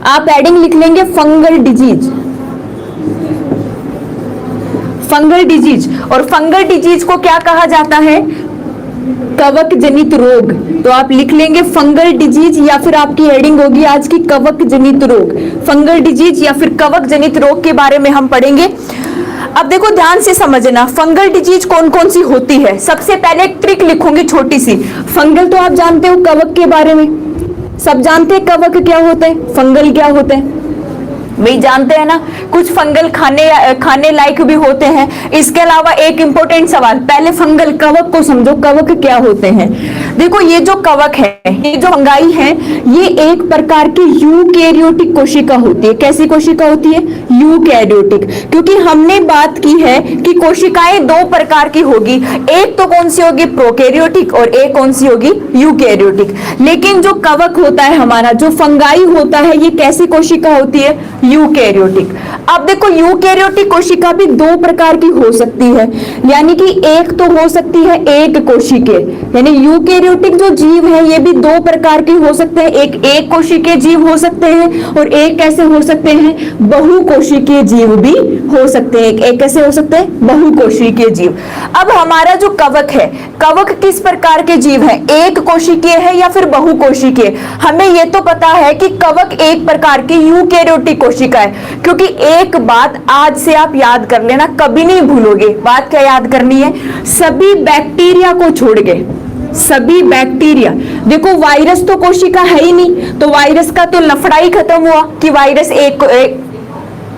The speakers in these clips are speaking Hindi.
आप एडिंग लिख लेंगे फंगल डिजीज, फंगल डिजीज। और फंगल डिजीज को क्या कहा जाता है? कवक जनित रोग। तो आप लिख लेंगे फंगल डिजीज, या फिर आपकी हेडिंग होगी आज की कवक जनित रोग। फंगल डिजीज या फिर कवक जनित रोग के बारे में हम पढ़ेंगे। अब देखो ध्यान से समझना, फंगल डिजीज कौन कौन सी होती है। सबसे पहले एक ट्रिक लिखूंगी छोटी सी। फंगल तो आप जानते हो, कवक के बारे में सब जानते हैं, कवक क्या होते हैं, फंगल क्या होते हैं, भाई जानते हैं ना। कुछ फंगल खाने लायक भी होते हैं। इसके अलावा एक इंपॉर्टेंट सवाल, पहले फंगल कवक को समझो, कवक क्या होते हैं। देखो ये जो कवक है, ये जो फंगाई है, ये एक प्रकार की यूकैरियोटिक कोशिका होती है। कैसी कोशिका होती है? यूकैरियोटिक। क्योंकि हमने बात की है कि कोशिकाएं दो प्रकार की होगी, एक तो कौन सी होगी? प्रोकैरियोटिक, और एक कौन सी होगी? यूकैरियोटिक। लेकिन जो कवक होता है हमारा, जो फंगाई होता है, ये कैसी कोशिका होती है? यूकैरियोटिक। अब देखो यूकैरियोटिक कोशिका भी दो प्रकार की हो सकती है, यानी कि एक तो हो सकती है एक कोशिके, यानी यूकैरियोटिक जो जीव है ये भी दो प्रकार के हो सकते हैं। एक कोशिकीय जीव हो सकते हैं, और एक कैसे हो सकते हैं? बहुकोशिकीय जीव भी हो सकते हैं। एक कैसे हो सकते हैं? बहुकोशिकीय जीव। अब हमारा जो कवक है, कवक किस प्रकार के जीव है? एक कोशिकीय है या फिर बहुकोशिकीय? हमें ये तो पता है कि कवक एक प्रकार की यूकैरियोटिक कोशिका है। क्योंकि एक बात आज से आप याद कर लेना, कभी नहीं भूलोगे। बात क्या याद करनी है? सभी बैक्टीरिया को छोड़ के, सभी बैक्टीरिया, देखो वायरस तो कोशिका है ही नहीं, तो वायरस का तो लफड़ा ही खत्म हुआ कि वायरस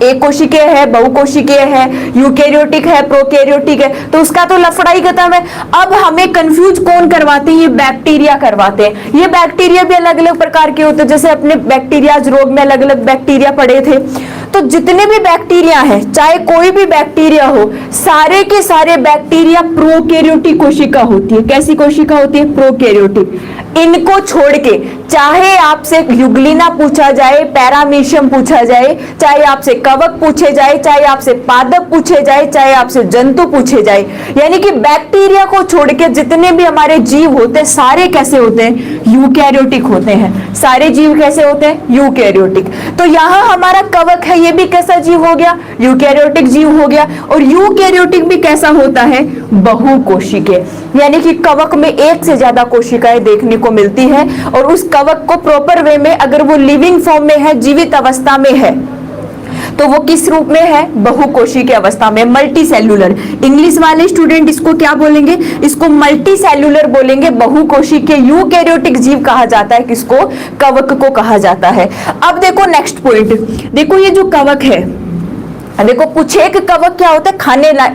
एक कोशिकीय है, बहुकोशिकीय है, यूकैरियोटिक है, प्रोकैरियोटिक है, तो उसका तो लफड़ा ही खत्म है। अब हमें कंफ्यूज कौन करवाते हैं? ये बैक्टीरिया करवाते हैं। ये बैक्टीरिया भी अलग अलग प्रकार के होते हैं, जैसे अपने बैक्टीरिया रोग में अलग अलग बैक्टीरिया पढ़े थे। तो जितने भी बैक्टीरिया हैं, चाहे कोई भी बैक्टीरिया हो, सारे के सारे बैक्टीरिया प्रोकैरियोटिक कोशिका होती है। कैसी कोशिका होती है? प्रोकैरियोटिक। इनको छोड़ के चाहे आपसे यूग्लिना पूछा जाए, पैरामीशियम पूछा जाए, चाहे आपसे कवक पूछे जाए, चाहे आपसे पादप पूछे जाए, चाहे आपसे जंतु पूछे जाए, यानी कि बैक्टीरिया को छोड़ के जितने भी हमारे जीव होते हैं, सारे कैसे होते हैं? यूकैरियोटिक होते हैं। सारे जीव कैसे होते हैं? यूकैरियोटिक। तो यहाँ हमारा कवक है, ये भी कैसा जीव हो गया? यूकैरियोटिक जीव हो गया। और यूकैरियोटिक भी कैसा होता है? बहुकोशिकीय, यानी कि कवक में एक से ज्यादा कोशिकाएं देखने को मिलती है। और उस कवक को प्रॉपर वे में, अगर वो लिविंग फॉर्म में है, जीवित अवस्था में है, तो वो किस रूप में है? बहुकोशिकीय अवस्था में, मल्टी सेल्यूलर। इंग्लिश वाले स्टूडेंट इसको क्या बोलेंगे? इसको मल्टी सेल्यूलर बोलेंगे। बहुकोशिकीय यूकैरियोटिक जीव कहा जाता है किसको? कवक को कहा जाता है। अब देखो नेक्स्ट पॉइंट, देखो ये जो कवक है, देखो कुछ एक कवक क्या होते हैं?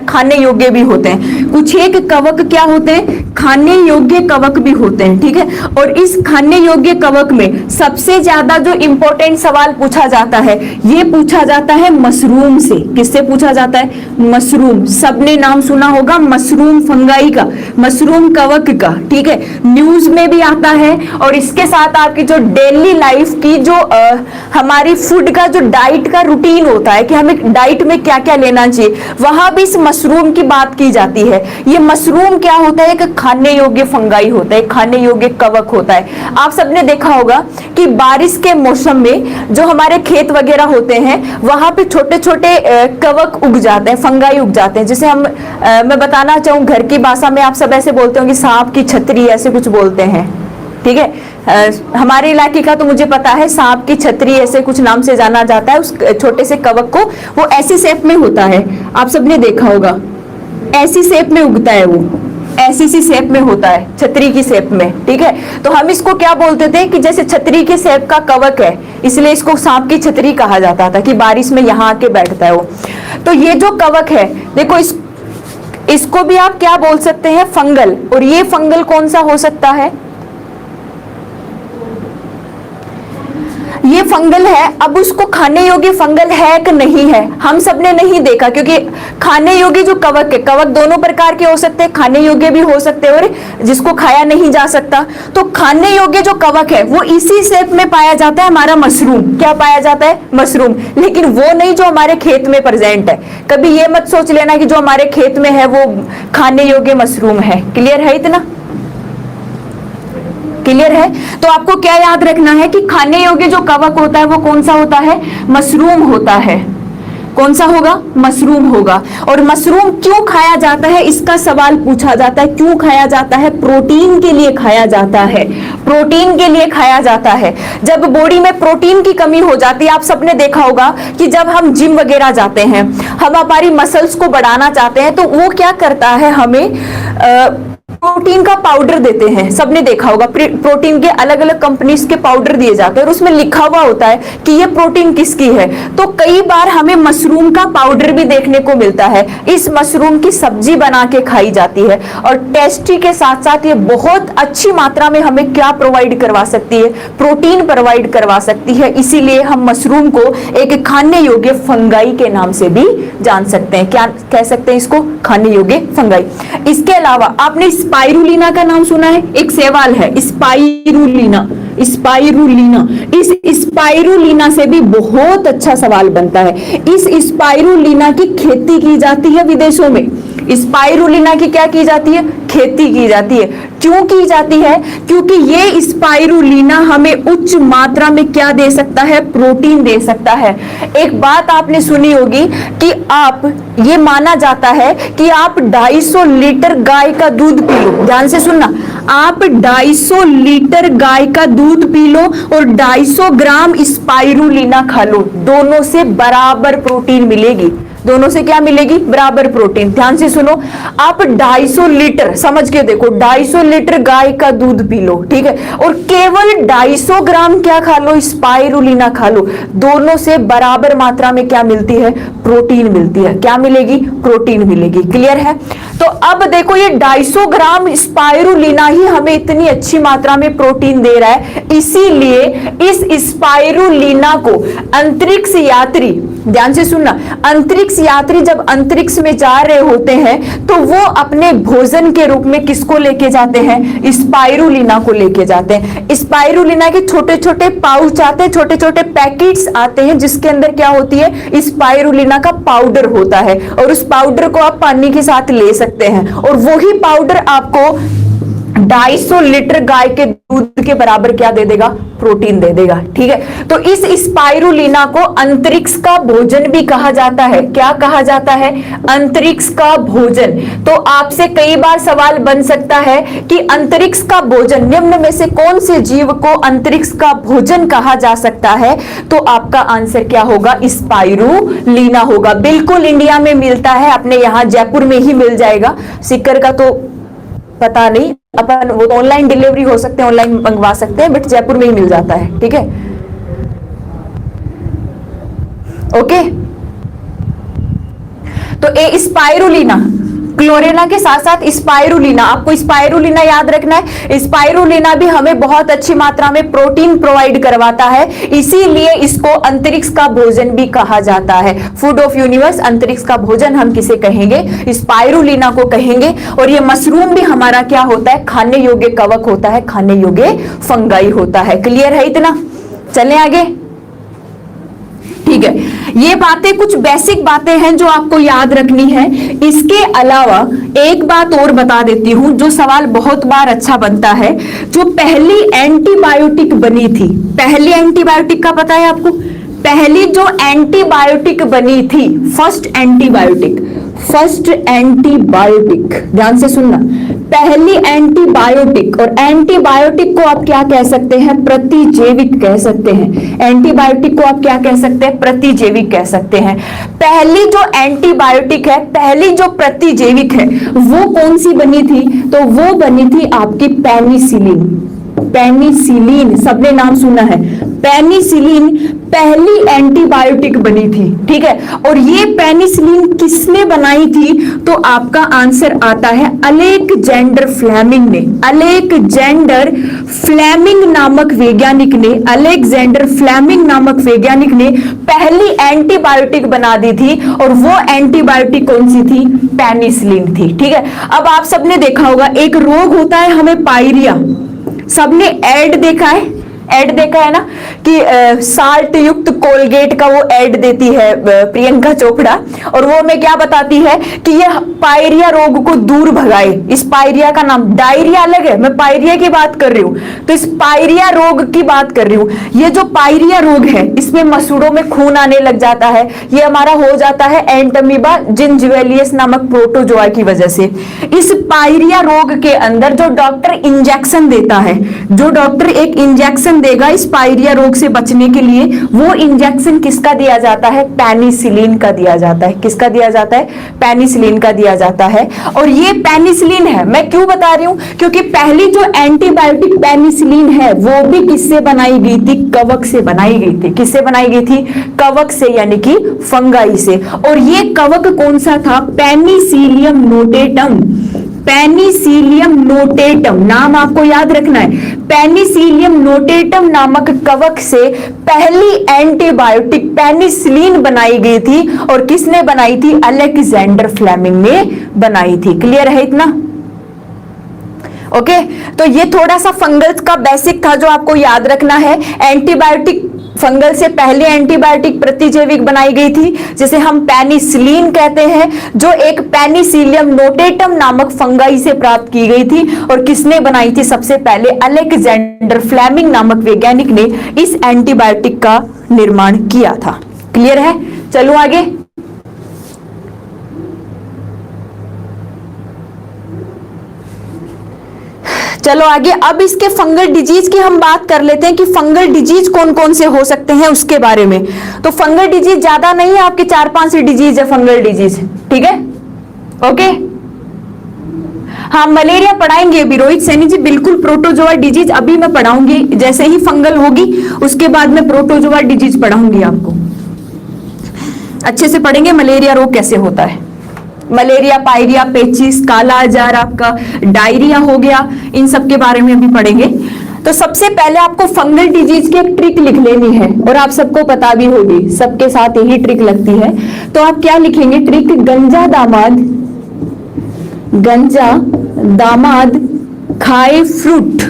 खाने योग्य भी होते हैं। कुछ एक कवक क्या होते हैं? खाने योग्य कवक भी होते हैं, ठीक है। और इस खाने योग्य कवक में सबसे ज्यादा जो इंपॉर्टेंट सवाल पूछा जाता है, ये पूछा जाता है मशरूम से। किससे पूछा जाता है? मशरूम। सबने नाम सुना होगा मशरूम फंगाई का, मशरूम कवक का, ठीक है। न्यूज में भी आता है। और इसके साथ आपकी जो डेली लाइफ की जो हमारी फूड का जो डाइट का रूटीन होता है कि हमें डाइट में क्या क्या लेना चाहिए, वहां भी इस मशरूम की बात की जाती है। ये मशरूम क्या होता है? एक खाने योग्य फंगाई होता है, खाने योग्य कवक होता है। आप सबने देखा होगा कि बारिश के मौसम में जो हमारे खेत वगैरह होते हैं, वहां पे छोटे छोटे कवक उग जाते हैं, फंगाई उग जाते हैं। जैसे मैं बताना चाहूँ, घर की भाषा में आप सब ऐसे बोलते हो कि सांप की छतरी, ऐसे कुछ बोलते हैं, ठीक है। हमारे इलाके का तो मुझे पता है, सांप की छतरी ऐसे कुछ नाम से जाना जाता है उस छोटे से कवक को। वो ऐसी शेप में होता है, आप सबने देखा होगा, ऐसी शेप में उगता है, वो ऐसी सी शेप में होता है, छतरी की शेप में, ठीक है। तो हम इसको क्या बोलते थे कि जैसे छतरी के शेप का कवक है, इसलिए इसको सांप की छतरी कहा जाता था कि बारिश में यहाँ आके बैठता है वो। तो ये जो कवक है, देखो इसको भी आप क्या बोल सकते हैं? फंगल। और ये फंगल कौन सा हो सकता है? ये फंगल है। अब उसको खाने योग्य फंगल है कि नहीं है, हम सबने नहीं देखा, क्योंकि खाने योग्य जो कवक है, कवक दोनों प्रकार के हो सकते हैं, खाने योग्य भी हो सकते हैं और जिसको खाया नहीं जा सकता। तो खाने योग्य जो कवक है वो इसी शेप में पाया जाता है, हमारा मशरूम। क्या पाया जाता है? मशरूम। लेकिन वो नहीं जो हमारे खेत में प्रेजेंट है। कभी ये मत सोच लेना कि जो हमारे खेत में है वो खाने योग्य मशरूम है। क्लियर है इतना? क्लियर है? तो आपको क्या याद रखना है कि खाने योग्य जो कवक होता है वो कौन सा होता है? मशरूम होता है। कौन सा होगा? मशरूम होगा। और मशरूम क्यों खाया जाता है इसका सवाल पूछा जाता है। क्यों खाया जाता है? प्रोटीन के लिए खाया जाता है। प्रोटीन के लिए खाया जाता है। जब बॉडी में प्रोटीन की कमी हो जाती है, आप सबने देखा होगा कि जब हम जिम वगैरह जाते हैं, हम हमारी मसल्स को बढ़ाना चाहते हैं, तो वो क्या करता है, हमें प्रोटीन का पाउडर देते हैं। सबने देखा होगा प्रोटीन के अलग अलग कंपनीज के पाउडर दिए जाते हैं और उसमें लिखा हुआ होता है कि ये प्रोटीन किसकी है। तो कई बार हमें मशरूम का पाउडर भी देखने को मिलता है। इस मशरूम की सब्जी बना के खाई जाती है और टेस्टी के साथ साथ ये बहुत अच्छी मात्रा में हमें क्या प्रोवाइड करवा सकती है? प्रोटीन प्रोवाइड करवा सकती है। इसीलिए हम मशरूम को एक खाने योग्य फंगाई के नाम से भी जान सकते हैं। क्या कह सकते हैं इसको? खाने योग्य फंगाई। इसके अलावा आपने स्पाइरुलिना का नाम सुना है? एक सवाल है, स्पाइरुलिना, स्पाइरुलिना, इस स्पाइरुलिना से भी बहुत अच्छा सवाल बनता है। इस स्पाइरुलिना की खेती की जाती है विदेशों में। स्पाइरुलिना की क्या की जाती है? खेती की जाती है। क्यों की जाती है? क्योंकि ये स्पाइरुलिना हमें उच्च मात्रा में क्या दे सकता है? प्रोटीन दे सकता है। एक बात आपने सुनी होगी कि आप, ये माना जाता है कि आप 250 लीटर गाय का दूध पी लो। ध्यान से सुनना, आप 250 लीटर गाय का दूध पी लो और 250 ग्राम स्पाइरुलिना खा लो, दोनों से बराबर प्रोटीन मिलेगी। दोनों से क्या मिलेगी? बराबर प्रोटीन। ध्यान से सुनो, आप 250 लीटर, समझ के देखो, 250 लीटर गाय का दूध पी लो, ठीक है, और केवल 250 ग्राम क्या खा लो? स्पाइरुलिना खा लो, दोनों से बराबर मात्रा में क्या मिलती है? प्रोटीन मिलती है। क्या मिलेगी? प्रोटीन मिलेगी। क्लियर है? तो अब देखो, ये 250 ग्राम स्पाइरुलिना ही हमें इतनी अच्छी मात्रा में प्रोटीन दे रहा है। इसीलिए इस स्पाइरुलिना को अंतरिक्ष यात्री, ध्यान से सुनना, अंतरिक्ष यात्री जब अंतरिक्ष में जा रहे होते हैं तो वो अपने भोजन के रूप में किसको लेके जाते हैं? स्पाइरुलिना को लेके जाते हैं। स्पाइरुलिना के छोटे छोटे पाउच आते हैं, छोटे छोटे पैकेट्स आते हैं, जिसके अंदर क्या होती है? स्पाइरुलिना का पाउडर होता है और उस पाउडर को आप पानी के साथ ले सकते हैं और वही पाउडर आपको 250 लीटर गाय के दूध के बराबर क्या दे देगा? प्रोटीन दे देगा। ठीक है, तो इस स्पाइरुलिना को अंतरिक्ष का भोजन भी कहा जाता है। क्या कहा जाता है? अंतरिक्ष का भोजन। तो आपसे कई बार सवाल बन सकता है कि अंतरिक्ष का भोजन, निम्न में से कौन से जीव को अंतरिक्ष का भोजन कहा जा सकता है? तो आपका आंसर क्या होगा? स्पाइरुलिना होगा। बिल्कुल इंडिया में मिलता है, अपने यहां जयपुर में ही मिल जाएगा। सिक्कर का तो पता नहीं, अपन वो ऑनलाइन डिलीवरी हो सकते हैं, ऑनलाइन मंगवा सकते हैं, बट जयपुर में ही मिल जाता है। ठीक है, ओके। तो ए स्पाइरुलिना, क्लोरेला के साथ साथ स्पाइरुलिना, आपको स्पाइरुलिना याद रखना है। स्पाइरुलिना भी हमें बहुत अच्छी मात्रा में प्रोटीन प्रोवाइड करवाता है, इसीलिए इसको अंतरिक्ष का भोजन भी कहा जाता है। फूड ऑफ यूनिवर्स, अंतरिक्ष का भोजन हम किसे कहेंगे? स्पाइरुलिना को कहेंगे। और ये मशरूम भी हमारा क्या होता है? खाने योग्य कवक होता है, खाने योग्य फंगाई होता है। क्लियर है इतना? चलें आगे। ठीक है, ये बातें कुछ बेसिक बातें हैं जो आपको याद रखनी है। इसके अलावा एक बात और बता देती हूं, जो सवाल बहुत बार अच्छा बनता है। जो पहली एंटीबायोटिक बनी थी, पहली एंटीबायोटिक का पता है आपको? पहली जो एंटीबायोटिक बनी थी, फर्स्ट एंटीबायोटिक, फर्स्ट एंटीबायोटिक, ध्यान से सुनना, पहली एंटीबायोटिक। और एंटीबायोटिक को आप क्या कह सकते हैं? प्रतिजैविक कह सकते हैं। एंटीबायोटिक को आप क्या कह सकते हैं? प्रतिजैविक कह सकते हैं। पहली जो एंटीबायोटिक है, पहली जो प्रतिजैविक है, वो कौन सी बनी थी? तो वो बनी थी आपकी पेनिसिलिन। पेनिसिलिन, सबने नाम सुना है, पेनिसिलिन पहली एंटीबायोटिक बनी थी। ठीक है, और ये पेनिसिलिन किसने बनाई थी? तो आपका आंसर आता है अलेक्जेंडर फ्लेमिंग ने। अलेक्जेंडर फ्लेमिंग नामक वैज्ञानिक ने, अलेक्जेंडर फ्लेमिंग नामक वैज्ञानिक ने पहली एंटीबायोटिक बना दी थी, और वो एंटीबायोटिक कौन सी थी? पेनिसिलिन थी। ठीक है, अब आप सबने देखा होगा, एक रोग होता है हमें पायरिया, सबने ऐड देखा है? एड देखा है ना कि साल्ट युक्त कोलगेट का वो एड देती है प्रियंका चोपड़ा, और वो में क्या बताती है कि ये पायरिया रोग को दूर भगाए। इस पायरिया का नाम, डायरिया अलग है, मैं पायरिया की बात कर रही हूं, तो इस पायरिया रोग की बात कर रही हूं। ये जो पायरिया रोग है इसमें मसूड़ों में खून आने लग जाता है, ये हमारा हो जाता है एंटमीबा जिंजिविलियस नामक प्रोटोजोआ की वजह से। इस पायरिया रोग के अंदर जो डॉक्टर इंजेक्शन देता है, जो डॉक्टर एक इंजेक्शन देगा इस पायरिया रोग से बचने के लिए, वो इंजेक्शन किसका दिया जाता है? पेनिसिलिन का दिया जाता है। किसका दिया जाता है? पेनिसिलिन का दिया जाता है। और ये पेनिसिलिन है, मैं क्यों बता रही हूं, क्योंकि पहली जो एंटीबायोटिक पेनिसिलिन है वो भी किससे बनाई गई थी? कवक से बनाई गई थी। किससे बनाई गई थी? कवक से, यानी कि फंगाई से। और ये कवक कौन सा था? Penicillium notatum. पेनिसिलियम नोटेटम नाम आपको याद रखना है। पेनिसिलियम नोटेटम नामक कवक से पहली एंटीबायोटिक पेनिसिलिन बनाई गई थी, और किसने बनाई थी? अलेक्जेंडर फ्लेमिंग ने बनाई थी। क्लियर है इतना? ओके, तो ये थोड़ा सा फंगस का बेसिक था जो आपको याद रखना है। एंटीबायोटिक, फंगल से पहले एंटीबायोटिक प्रतिजैविक बनाई गई थी जिसे हम पेनिसिलिन कहते हैं, जो एक पेनिसिलियम नोटेटम नामक फंगाई से प्राप्त की गई थी। और किसने बनाई थी सबसे पहले? अलेक्जेंडर फ्लेमिंग नामक वैज्ञानिक ने इस एंटीबायोटिक का निर्माण किया था। क्लियर है? चलो आगे। चलो आगे, अब इसके फंगल डिजीज की हम बात कर लेते हैं कि फंगल डिजीज कौन कौन से हो सकते हैं उसके बारे में। तो फंगल डिजीज ज्यादा नहीं है, आपके 4-5 डिजीज है फंगल डिजीज, ठीक है? ओके, हाँ, मलेरिया पढ़ाएंगे अभी रोहित सैनी जी, बिल्कुल। प्रोटोजोआ डिजीज अभी मैं पढ़ाऊंगी, जैसे ही फंगल होगी उसके बाद मैं प्रोटोजोआ डिजीज पढ़ाऊंगी आपको। अच्छे से पढ़ेंगे मलेरिया रोग कैसे होता है। मलेरिया, पायरिया, पेचिस, काला आजार, आपका डायरिया हो गया, इन सब के बारे में अभी पढ़ेंगे। तो सबसे पहले आपको फंगल डिजीज की एक ट्रिक लिख लेनी है, और आप सबको पता भी होगी, सबके साथ यही ट्रिक लगती है। तो आप क्या लिखेंगे? ट्रिक, गंजा दामाद खाए फ्रूट।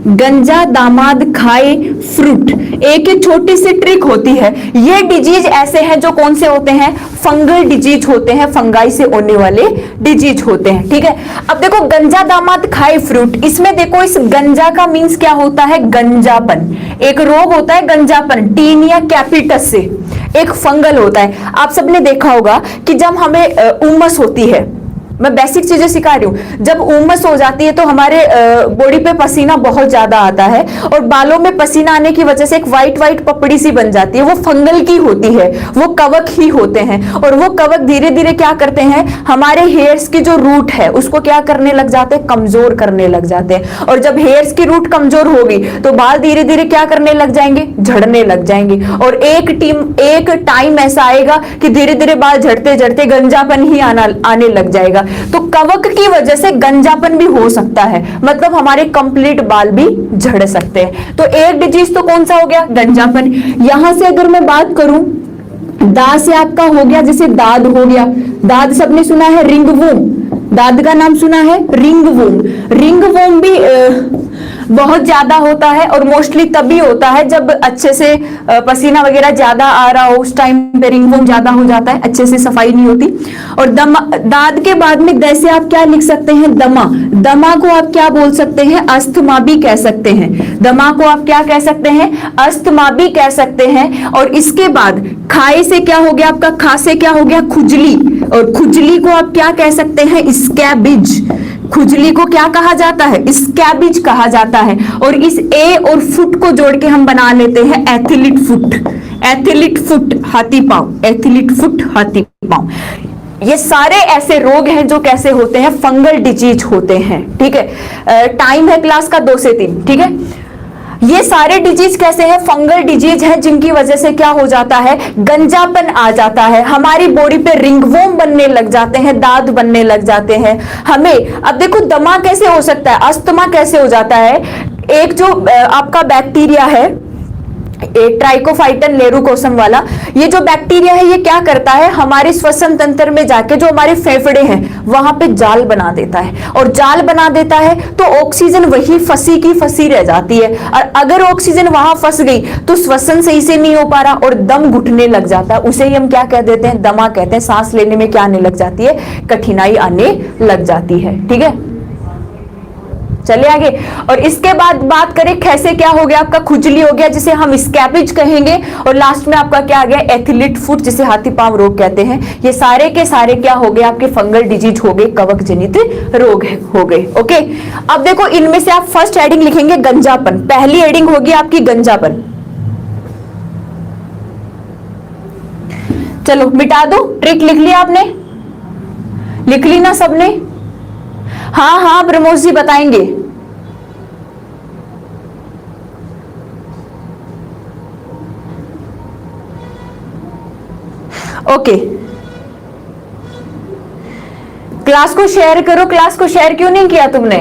गंजा दामाद खाए फ्रूट, एक छोटी सी ट्रिक होती है। ये डिजीज ऐसे हैं जो कौन से होते हैं? फंगल डिजीज होते हैं, फंगाई से होने वाले डिजीज होते हैं, ठीक है? अब देखो, गंजा दामाद खाए फ्रूट, इसमें देखो, इस गंजा का मीन्स क्या होता है? गंजापन। एक रोग होता है गंजापन, टीनिया कैपिटस से एक फंगल होता है। आप सबने देखा होगा कि जब हमें उमस होती है, मैं बेसिक चीजें सिखा रही हूं, जब उमस हो जाती है तो हमारे बॉडी पे पसीना बहुत ज्यादा आता है, और बालों में पसीना आने की वजह से एक व्हाइट व्हाइट पपड़ी सी बन जाती है, वो फंगल की होती है, वो कवक ही होते हैं। और वो कवक धीरे धीरे क्या करते हैं? हमारे हेयर्स की जो रूट है उसको क्या करने लग जाते हैं? कमजोर करने लग जाते हैं। और जब हेयर्स की रूट कमजोर होगी तो बाल धीरे धीरे क्या करने लग जाएंगे? झड़ने लग जाएंगे। और एक टाइम ऐसा आएगा कि धीरे धीरे बाल झड़ते झड़ते गंजापन ही आने लग जाएगा। तो कवक की वजह से गंजापन भी हो सकता है, मतलब हमारे कंप्लीट बाल भी झड़ सकते हैं। तो एक डिजीज तो कौन सा हो गया? गंजापन। यहां से अगर मैं बात करूं, दा से आपका हो गया, जैसे दाद हो गया। दाद सबने सुना है, रिंगवूम। दाद का नाम सुना है, रिंगवूम। रिंगवूम भी बहुत ज्यादा होता है, और मोस्टली तभी होता है जब अच्छे से पसीना वगैरह ज्यादा आ रहा हो, उस टाइम पे रिंगवूम ज्यादा हो जाता है, अच्छे से सफाई नहीं होती। और दाद के बाद में जैसे आप क्या लिख सकते हैं? दमा। दमा को आप क्या बोल सकते हैं? अस्थमा भी कह सकते हैं। दमा को आप क्या कह सकते हैं? अस्थमा भी कह सकते हैं। और इसके बाद खाए से क्या हो गया आपका? खा से क्या हो गया? खुजली। और खुजली को आप क्या कह सकते हैं? स्कैबिज। खुजली को क्या कहा जाता है? स्कैबिज कहा जाता है। और इस ए और फुट को जोड़ के हम बना लेते हैं एथलीट फुट। एथलीट फुट, हाथी पांव। एथलीट फुट, हाथी पांव। ये सारे ऐसे रोग हैं जो कैसे होते हैं? फंगल डिजीज होते हैं, ठीक है? टाइम है क्लास का 2 से 3, ठीक है? ये सारे डिजीज कैसे हैं? फंगल डिजीज हैं, जिनकी वजह से क्या हो जाता है? गंजापन आ जाता है, हमारी बॉडी पे रिंगवोम बनने लग जाते हैं, दाद बनने लग जाते हैं हमें। अब देखो, दमा कैसे हो सकता है? अस्थमा कैसे हो जाता है? एक जो आपका बैक्टीरिया है, ट्राइकोफाइटन लेरुकोसम वाला, ये जो बैक्टीरिया है ये क्या करता है, हमारे श्वसन तंत्र में जाके जो हमारे फेफड़े हैं वहां पे जाल बना देता है, और जाल बना देता है तो ऑक्सीजन वही फंसी की फंसी रह जाती है, और अगर ऑक्सीजन वहां फंस गई तो श्वसन सही से नहीं हो पा रहा और दम घुटने लग जाता है, उसे ही हम क्या कह देते हैं, दमा कहते हैं। सांस लेने में क्या आने लग जाती है, कठिनाई आने लग जाती है। ठीक है, चलिए आगे। और इसके बाद बात करें कैसे, क्या हो गया आपका, खुजली हो गया जिसे हम स्कैबिज कहेंगे, और लास्ट में आपका क्या आ गया, एथलीट फुट जिसे हाथी पांव रोग कहते हैं। ये सारे के सारे क्या हो गए, आपके फंगल डिजीज हो गए, कवक जनित रोग हो गए। ओके, अब देखो इनमें से आप फर्स्ट हेडिंग लिखेंगे गंजापन, पहली हेडिंग होगी आपकी गंजापन। चलो मिटा दो, ट्रिक लिख लिया आपने, लिख ली ना सबने? हाँ हाँ प्रमोद जी बताएंगे। ओके, क्लास को शेयर करो। क्लास को शेयर क्यों नहीं किया तुमने?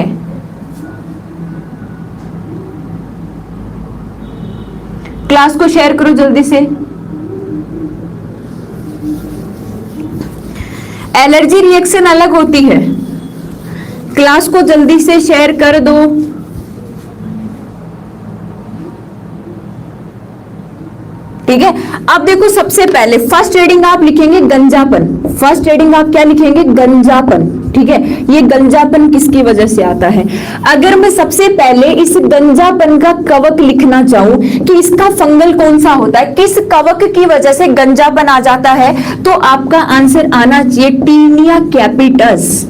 क्लास को शेयर करो जल्दी से। एलर्जी रिएक्शन अलग होती है, क्लास को जल्दी से शेयर कर दो। ठीक है, अब देखो सबसे पहले फर्स्ट हेडिंग आप लिखेंगे गंजापन। फर्स्ट हेडिंग आप क्या लिखेंगे, गंजापन। ठीक है, ये गंजापन किसकी वजह से आता है? अगर मैं सबसे पहले इस गंजापन का कवक लिखना चाहूं कि इसका फंगल कौन सा होता है, किस कवक की वजह से गंजापन आ जाता है, तो आपका आंसर आना चाहिए टीनिया कैपिटस।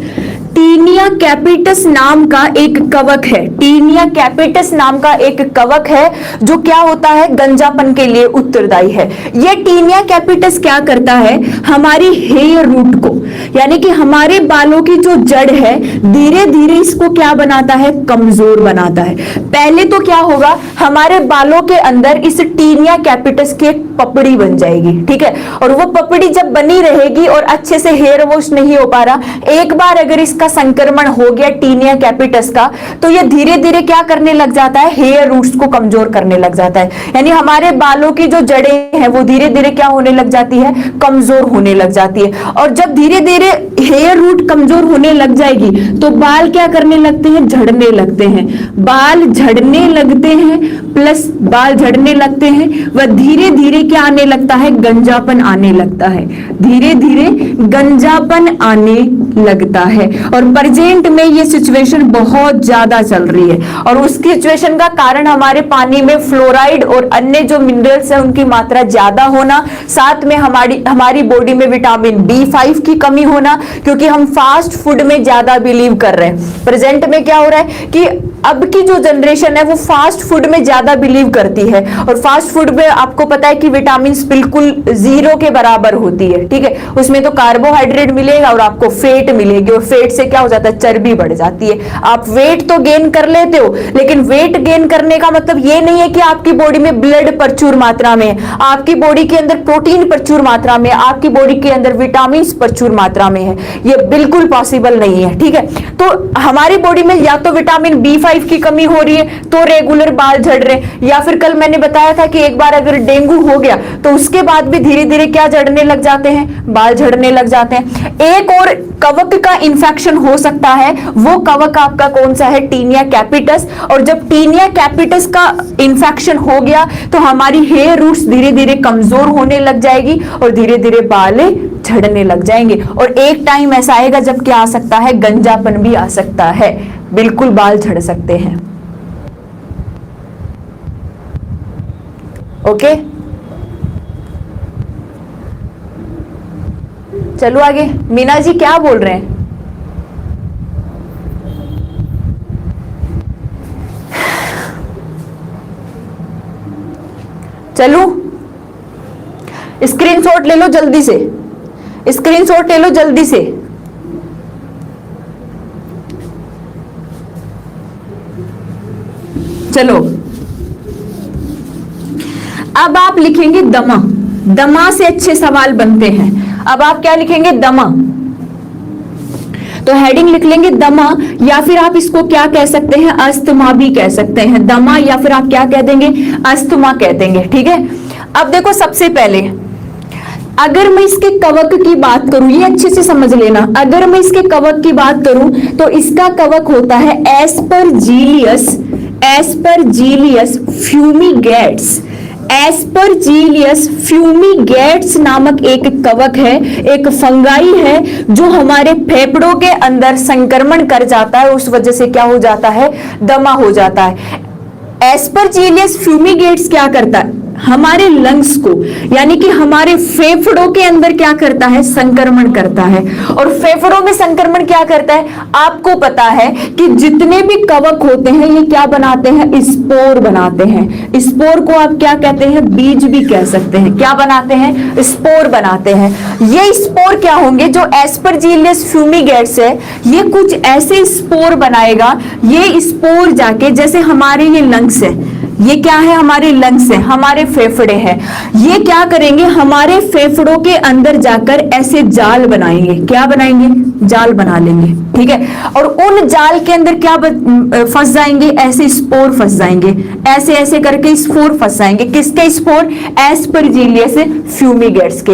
टीनिया कैपिटस नाम का एक कवक है, टीनिया कैपिटस नाम का एक कवक है जो क्या होता है, गंजापन के लिए उत्तरदायी है। ये टीनिया कैपिटस क्या करता है, हमारी हेयर रूट को, यानी कि हमारे बालों की जो जड़ है, धीरे धीरे इसको क्या बनाता है, कमजोर बनाता है। पहले तो क्या होगा, हमारे बालों के अंदर इस टीनिया कैपिटस की एक पपड़ी बन जाएगी। ठीक है, और वो पपड़ी जब बनी रहेगी और अच्छे से हेयर वॉश नहीं हो पा रहा, एक बार अगर इसका संक्रमण हो गया टीनिया कैपिटस का, तो ये धीरे धीरे क्या करने लग जाता है, हेयर रूट्स को कमजोर करने लग जाता है। यानी हमारे बालों की जो जड़ें हैं वो धीरे धीरे क्या होने लग जाती है, कमजोर होने लग जाती है। और जब धीरे धीरे हेयर रूट कमजोर होने लग जाएगी तो बाल क्या करने लगते हैं, झड़ने लगते हैं। बाल झड़ने लगते हैं, प्लस बाल झड़ने लगते हैं वह धीरे धीरे क्या आने लगता है, गंजापन आने लगता है। धीरे धीरे गंजापन आने लगता है, और प्रेजेंट में ये सिचुएशन बहुत ज्यादा चल रही है। और उस सिचुएशन का कारण हमारे पानी में फ्लोराइड और अन्य जो मिनरल्स है उनकी मात्रा ज्यादा होना, साथ में हमारी बॉडी में विटामिन B5 की कमी होना, क्योंकि हम फास्ट फूड में ज्यादा बिलीव कर रहे हैं। प्रेजेंट में क्या हो रहा है कि अब की जो जनरेशन है वो फास्ट फूड में ज्यादा बिलीव करती है, और फास्ट फूड में आपको पता है कि विटामिन बिल्कुल 0 के बराबर होती है। ठीक है, उसमें तो कार्बोहाइड्रेट मिलेगा और आपको फेट मिलेगी, और फेट से क्या हो जाता है, चर्बी बढ़ जाती है। आप वेट तो गेन कर लेते हो, लेकिन वेट गेन करने का मतलब ये नहीं है कि आपकी बॉडी में ब्लड प्रचुर मात्रा में है, आपकी बॉडी के अंदर प्रोटीन प्रचुर मात्रा में, आपकी बॉडी के अंदर विटामिन प्रचुर मात्रा में है, ये बिल्कुल पॉसिबल नहीं है। ठीक है, तो हमारी बॉडी में या तो विटामिन B5 की कमी हो रही है तो रेगुलर बाल झड़ रहे, या फिर कल मैंने बताया था कि एक बार अगर डेंगू हो गया तो उसके बाद भी धीरे धीरे क्या झड़ने लग जाते हैं, बाल झड़ने लग जाते हैं। एक और कवक का इंफेक्शन हो सकता है, वो कवक आपका कौन सा है, टीनिया कैपिटस। और जब टीनिया कैपिटस का इंफेक्शन हो गया तो हमारी हेयर रूट्स धीरे धीरे कमजोर होने लग जाएगी और धीरे धीरे बाल झड़ने लग जाएंगे, और एक टाइम ऐसा आएगा जब क्या आ सकता है, गंजापन भी आ सकता है, बिल्कुल बाल झड़ सकते हैं। ओके, चलो आगे। मीना जी क्या बोल रहे हैं? चलो स्क्रीनशॉट ले लो जल्दी से, स्क्रीनशॉट ले लो जल्दी से। चलो अब आप लिखेंगे दमा। दमा से अच्छे सवाल बनते हैं। अब आप क्या लिखेंगे, दमा। तो हेडिंग लिख लेंगे दमा, या फिर आप इसको क्या कह सकते हैं, अस्थमा भी कह सकते हैं। दमा या फिर आप क्या कह देंगे, अस्थमा कह देंगे। ठीक है, अब देखो सबसे पहले अगर मैं इसके कवक की बात करूं, ये अच्छे से समझ लेना, अगर मैं इसके कवक की बात करूं तो इसका कवक होता है एस्परजीलियस फ्यूमिगेट्स। एस्परजीलियस फ्यूमिगेट्स नामक एक कवक है, एक फंगाई है जो हमारे फेफड़ों के अंदर संक्रमण कर जाता है, उस वजह से क्या हो जाता है, दमा हो जाता है। एस्परजीलियस फ्यूमिगेट्स क्या करता है, हमारे लंग्स को यानी कि हमारे फेफड़ों के अंदर क्या करता है, संक्रमण करता है। और फेफड़ों में संक्रमण क्या करता है, आपको पता है कि जितने भी कवक होते हैं ये क्या बनाते हैं, स्पोर बनाते हैं। स्पोर को आप क्या कहते हैं, बीज भी कह सकते हैं। क्या बनाते हैं, स्पोर बनाते हैं। ये स्पोर क्या होंगे, जो एस्परजीलियस फ्यूमिगेट्स है ये कुछ ऐसे स्पोर बनाएगा। ये स्पोर जाके, जैसे हमारे ये लंग्स है, ये क्या है, हमारे लंग्स है, हमारे फेफड़े हैं, ये क्या करेंगे, हमारे फेफड़ों के अंदर जाकर ऐसे जाल बनाएंगे। क्या बनाएंगे, जाल बना लेंगे। ठीक है, और उन जाल के अंदर क्या फंस जाएंगे, ऐसे स्पोर फंस जाएंगे, ऐसे ऐसे करके स्पोर फंस जाएंगे। किसके स्पोर, एस्परजीलियस फ्यूमिगेट्स के।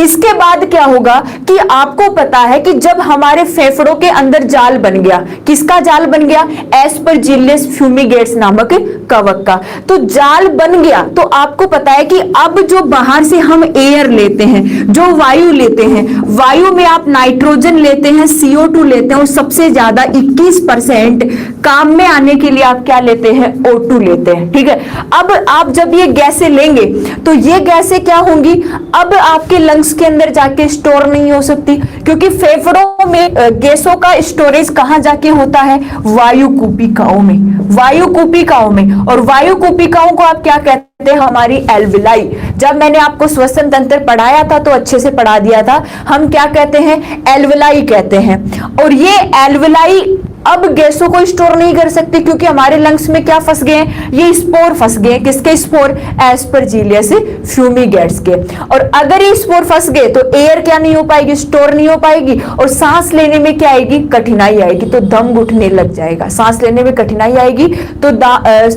इसके बाद क्या होगा कि आपको पता है कि जब हमारे फेफड़ों के अंदर जाल बन गया, किसका जाल बन गया, एस्परजीलियस फ्यूमिगेट्स नामक कवक का। तो जाल बन गया तो आपको पता है कि अब जो बाहर से हम एयर लेते हैं, जो वायु लेते हैं, वायु में आप नाइट्रोजन लेते हैं, CO2 लेते हैं, और सबसे ज्यादा 21% काम में आने के लिए आप क्या लेते हैं, O2 लेते हैं। ठीक है, अब आप जब ये गैसें लेंगे तो ये गैसें क्या होंगी, अब आपके लंग्स के अंदर जाके स्टोर नहीं हो सकती, क्योंकि फेफड़ों में गैसों का स्टोरेज कहां जाके होता है, वायु कूपिकाओं में, वायु कूपिकाओं में। और वायु कूपिकाओं को आप क्या कहते हैं, हमारी एल्विलाई। जब मैंने आपको श्वसन तंत्र पढ़ाया था तो अच्छे से पढ़ा दिया था, हम क्या कहते हैं, एल्विलाई कहते हैं। और ये एल्विलाई अब गैसों को स्टोर नहीं कर सकते, क्योंकि हमारे लंग्स में क्या फंस गए, ये स्पोर फंस गए। किसके स्पोर, एस्परजीलियस फ्यूमिगेट्स के। और अगर ये स्पोर फंस गए तो एयर क्या नहीं हो पाएगी, स्टोर नहीं हो पाएगी, और सांस लेने में क्या आएगी, कठिनाई आएगी, तो दम घुटने लग जाएगा। सांस लेने में कठिनाई आएगी तो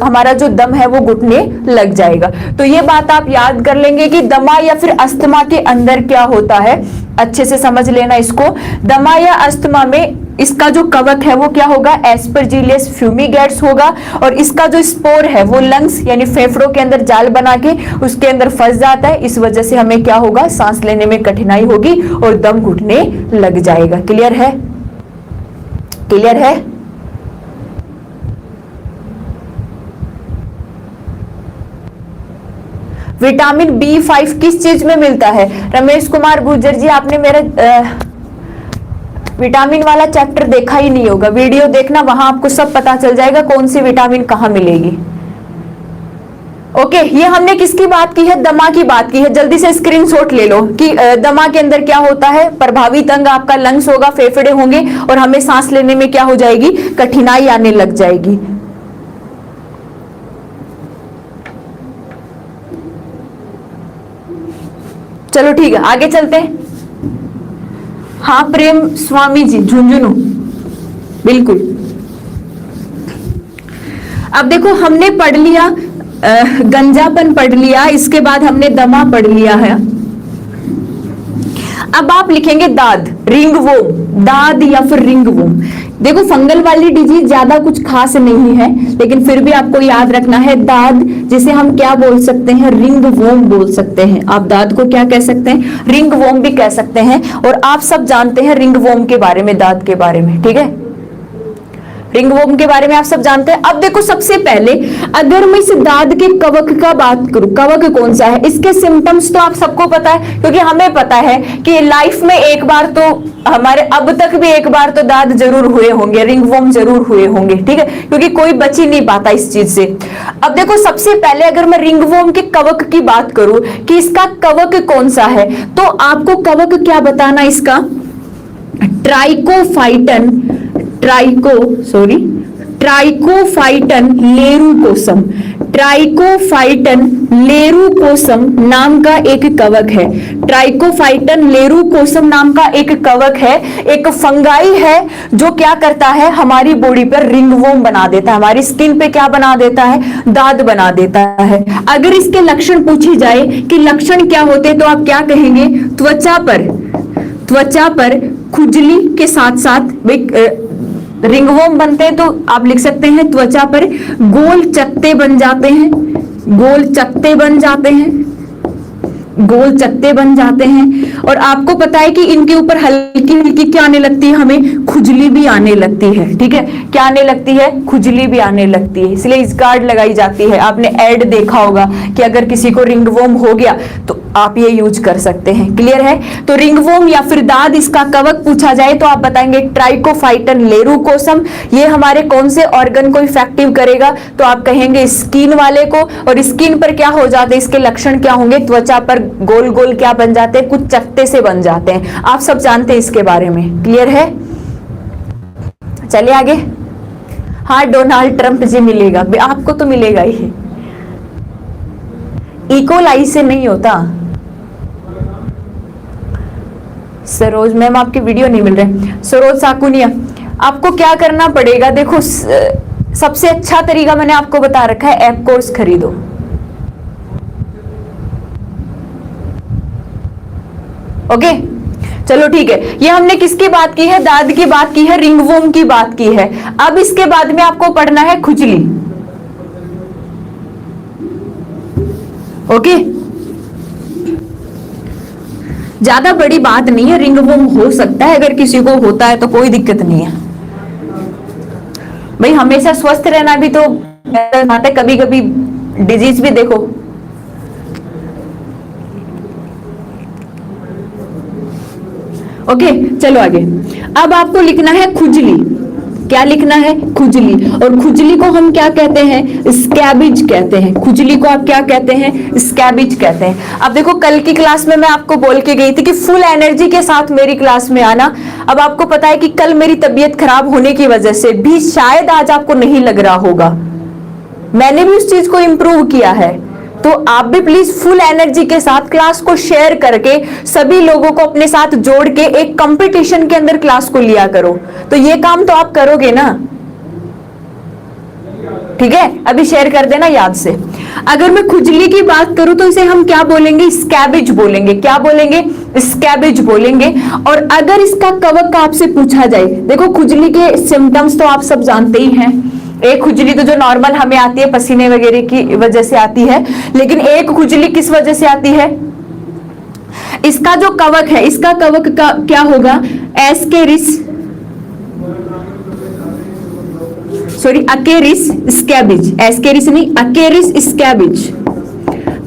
हमारा जो दम है वो घुटने लग जाएगा। तो ये बात आप याद कर लेंगे कि दमा या फिर अस्थमा के अंदर क्या होता है, अच्छे से समझ लेना इसको। दमा या अस्थमा में इसका जो कवक है वो क्या होगा, एस्परजीलियस फ्यूमिगेट्स होगा, और इसका जो स्पोर है वो लंग्स यानी फेफड़ों के अंदर जाल बना के उसके अंदर फंस जाता है। इस वजह से हमें क्या होगा, सांस लेने में कठिनाई होगी और दम घुटने लग जाएगा। क्लियर है, क्लियर है। विटामिन B5 किस चीज में मिलता है, रमेश कुमार गुर्जर जी, आपने मेरा विटामिन वाला चैप्टर देखा ही नहीं होगा, वीडियो देखना, वहां आपको सब पता चल जाएगा कौन सी विटामिन कहां मिलेगी। ओके, ये हमने किसकी बात की है, दमा की बात की है। जल्दी से स्क्रीनशॉट ले लो कि दमा के अंदर क्या होता है, प्रभावित अंग आपका लंग्स होगा, फेफड़े होंगे, और हमें सांस लेने में क्या हो जाएगी, कठिनाई आने लग जाएगी। चलो ठीक है, आगे चलते हैं। हाँ प्रेम स्वामी जी, झुंझुनू, बिल्कुल। अब देखो हमने पढ़ लिया गंजापन पढ़ लिया, इसके बाद हमने दमा पढ़ लिया है। अब आप लिखेंगे दाद, रिंगवोम, दाद या फिर रिंगवोम। देखो फंगल वाली डिजीज ज्यादा कुछ खास नहीं है, लेकिन फिर भी आपको याद रखना है दाद, जिसे हम क्या बोल सकते हैं, रिंगवोम बोल सकते हैं। आप दाद को क्या कह सकते हैं, रिंगवोम भी कह सकते हैं। और आप सब जानते हैं रिंगवोम के बारे में, दाद के बारे में, ठीक है, रिंगवोम के बारे में आप सब जानते हैं। अब देखो सबसे पहले अगर मैं इस दाद के कवक का बात करूं, कवक कौन सा है, इसके सिम्टम्स तो आप सबको पता है, क्योंकि हमें पता है कि लाइफ में एक बार तो हमारे, अब तक भी एक बार तो दाद जरूर हुए होंगे, रिंगवोम जरूर हुए होंगे, ठीक है, क्योंकि कोई बच ही नहीं पाता इस चीज से। अब देखो सबसे पहले अगर मैं रिंगवोम के कवक की बात करूं कि इसका कवक कौन सा है, तो आपको कवक क्या बताना, इसका ट्राइकोफाइटन लेरुकोसम। ट्राइकोफाइटन लेरुकोसम नाम का एक कवक है। ट्राइकोफाइटन लेरुकोसम नाम का एक कवक है, एक फंगाई है जो क्या करता है, हमारी बॉडी पर रिंगवॉर्म बना देता है, हमारी स्किन पे क्या बना देता है, दाद बना देता है। अगर इसके लक्षण पूछी जाए कि लक्षण क्या होते हैं तो आप क्या कहेंगे, त्वचा पर खुजली के साथ साथ रिंगवॉर्म बनते हैं, तो आप लिख सकते हैं त्वचा पर गोल चकत्ते बन जाते हैं, गोल चकत्ते बन जाते हैं, गोल चकत्ते बन जाते हैं। और आपको पता है कि इनके ऊपर हल्की हल्की क्या आने लगती है, हमें खुजली भी आने लगती है। ठीक है, क्या आने लगती है, खुजली भी आने लगती है, इसलिए इस कार्ड लगाई जाती है। आपने ऐड देखा होगा कि अगर किसी को रिंगवॉर्म हो गया तो आप ये यूज कर सकते हैं। क्लियर है, तो रिंगवॉर्म या फिर दाद इसका कवक पूछा जाए तो आप बताएंगे ट्राइकोफाइटन लेरुकोसम। ये हमारे कौन से ऑर्गन को इफेक्टिव करेगा, तो आप कहेंगे स्किन वाले को। और स्किन पर क्या हो जाते हैं, इसके लक्षण क्या होंगे, त्वचा पर गोल गोल क्या बन जाते हैं, कुछ चकत्ते से बन जाते हैं। आप सब जानते हैं इसके बारे में। क्लियर है, चलिए आगे। हाँ, डोनाल्ड ट्रंप जी मिलेगा, आपको तो मिलेगा ही। इकोलाई से नहीं होता। सरोज मैम आपकी वीडियो नहीं मिल रहे। सरोज साकुनिया, आपको क्या करना पड़ेगा, देखो सबसे अच्छा तरीका मैंने आपको बता रखा है, ऐप कोर्स खरीदो। ओके, चलो ठीक है। ये हमने किसकी बात की है, दाद की बात की है, रिंगवॉर्म की बात की है। अब इसके बाद में आपको पढ़ना है खुजली। ओके, ज्यादा बड़ी बात नहीं है, रिंगवॉर्म हो सकता है, अगर किसी को होता है तो कोई दिक्कत नहीं है भाई। हमेशा स्वस्थ रहना भी तो बात है, कभी कभी डिजीज भी देखो। ओके, चलो आगे। अब आपको लिखना है खुजली। क्या लिखना है, खुजली। और खुजली को हम क्या कहते हैं, स्कैबिज कहते हैं। खुजली को आप क्या कहते हैं, स्कैबिज कहते हैं। अब देखो, कल की क्लास में मैं आपको बोल के गई थी कि फुल एनर्जी के साथ मेरी क्लास में आना। अब आपको पता है कि कल मेरी तबीयत खराब होने की वजह से भी शायद आज आपको नहीं लग रहा होगा, मैंने भी उस चीज को इंप्रूव किया है। तो आप भी प्लीज फुल एनर्जी के साथ क्लास को शेयर करके सभी लोगों को अपने साथ जोड़ के एक कंपटीशन के अंदर क्लास को लिया करो। तो ये काम तो आप करोगे ना, ठीक है, अभी शेयर कर देना याद से। अगर मैं खुजली की बात करूं तो इसे हम क्या बोलेंगे, स्कैबिज बोलेंगे। क्या बोलेंगे, स्कैबिज बोलेंगे। और अगर इसका कवक आपसे पूछा जाए, देखो खुजली के सिम्टम्स तो आप सब जानते ही हैं। एक खुजली तो जो नॉर्मल हमें आती है पसीने वगैरह की वजह से आती है, लेकिन एक खुजली किस वजह से आती है, इसका जो कवक है, इसका कवक का क्या होगा, एस्केरिस, सॉरी अकेरिस स्कैबिज, एस्केरिस नहीं, अकेरिस स्कैबिज।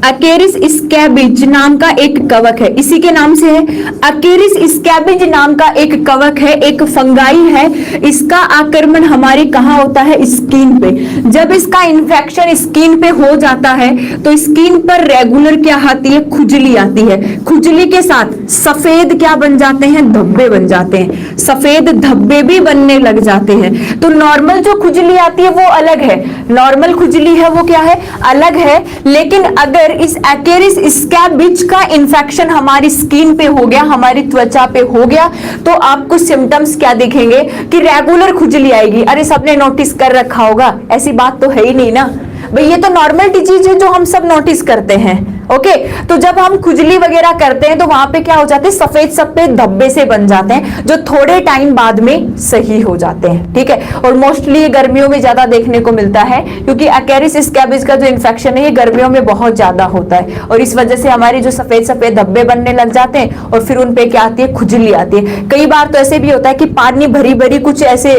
अकेरिस स्कैबिज नाम का एक कवक है, इसी के नाम से है। अकेरिस स्कैबिज नाम का एक कवक है, एक फंगाई है। इसका आक्रमण हमारे कहाँ होता है, स्किन पे। जब इसका इन्फेक्शन स्किन पे हो जाता है तो स्किन पर रेगुलर क्या आती है, खुजली आती है। खुजली के साथ सफेद क्या बन जाते हैं, धब्बे बन जाते हैं, सफेद धब्बे भी बनने लग जाते हैं। तो नॉर्मल जो खुजली आती है वो अलग है, नॉर्मल खुजली है वो क्या है, अलग है। लेकिन अगर इस अकेरिस स्कैबिज का इंफेक्शन हमारी स्किन पे हो गया, हमारी त्वचा पे हो गया, तो आपको सिम्टम्स क्या दिखेंगे कि रेगुलर खुजली आएगी। अरे सबने नोटिस कर रखा होगा, ऐसी बात तो है ही नहीं ना भाई, ये तो नॉर्मल चीज है जो हम सब नोटिस करते हैं। ओके, तो जब हम खुजली वगैरह करते हैं तो वहां पे क्या हो जाते हैं, सफेद सफेद धब्बे से बन जाते हैं जो थोड़े टाइम बाद में सही हो जाते हैं। ठीक है, और मोस्टली ये गर्मियों में ज्यादा देखने को मिलता है, क्योंकि अकेरिस स्कैबिज का जो इन्फेक्शन है ये गर्मियों में बहुत ज्यादा होता है, और इस वजह से हमारी जो सफेद सफेद धब्बे बनने लग जाते हैं और फिर उनपे क्या आती है, खुजली आती है। कई बार तो ऐसे भी होता है कि पानी भरी भरी कुछ ऐसे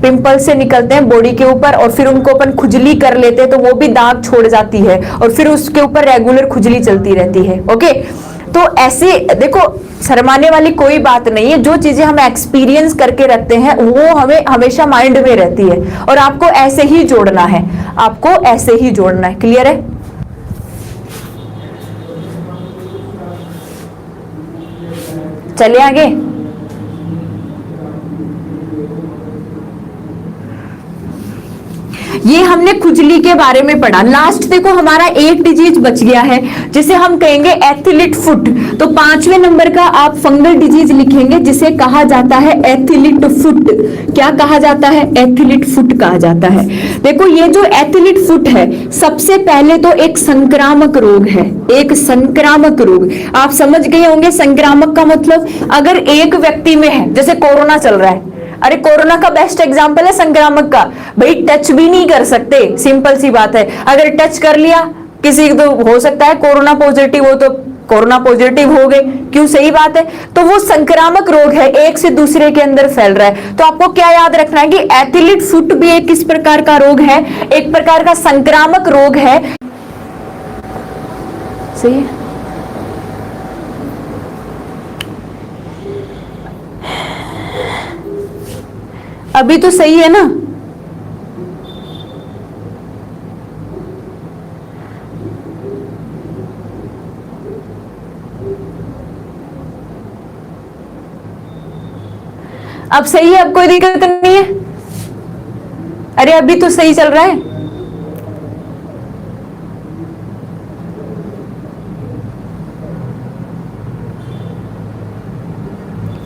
पिंपल से निकलते हैं बॉडी के ऊपर, और फिर उनको अपन खुजली कर लेते हैं तो वो भी दाग छोड़ जाती है, और फिर उसके ऊपर रेगुलर खुजली चलती रहती है। ओके, तो ऐसे देखो, शर्माने वाली कोई बात नहीं है। जो चीजें हम एक्सपीरियंस करके रखते हैं वो हमें हमेशा माइंड में रहती है, और आपको ऐसे ही जोड़ना है, आपको ऐसे ही जोड़ना है। क्लियर है, चलिए आगे। ये हमने खुजली के बारे में पढ़ा। लास्ट देखो हमारा एक डिजीज बच गया है जिसे हम कहेंगे एथिलीट फुट। तो 5वें नंबर का आप फंगल डिजीज लिखेंगे जिसे कहा जाता है एथिलीट फुट। क्या कहा जाता है? एथिलीट फुट कहा जाता है। देखो ये जो एथिलीट फुट है सबसे पहले तो एक संक्रामक रोग है, एक संक्रामक रोग। आप समझ गए होंगे संक्रामक का मतलब, अगर एक व्यक्ति में है, जैसे कोरोना चल रहा है, अरे कोरोना का बेस्ट एग्जांपल है संक्रामक का। भाई टच भी नहीं कर सकते, सिंपल सी बात है। अगर टच कर लिया किसी तो हो सकता है कोरोना पॉजिटिव हो, तो कोरोना पॉजिटिव हो गए, क्यों? सही बात है। तो वो संक्रामक रोग है, एक से दूसरे के अंदर फैल रहा है। तो आपको क्या याद रखना है कि एथिलीट फुट भी एक किस प्रकार का रोग है? एक प्रकार का संक्रामक रोग है। सही है। अभी तो सही है ना? अब सही है, अब कोई दिक्कत नहीं है? अरे अभी तो सही चल रहा है।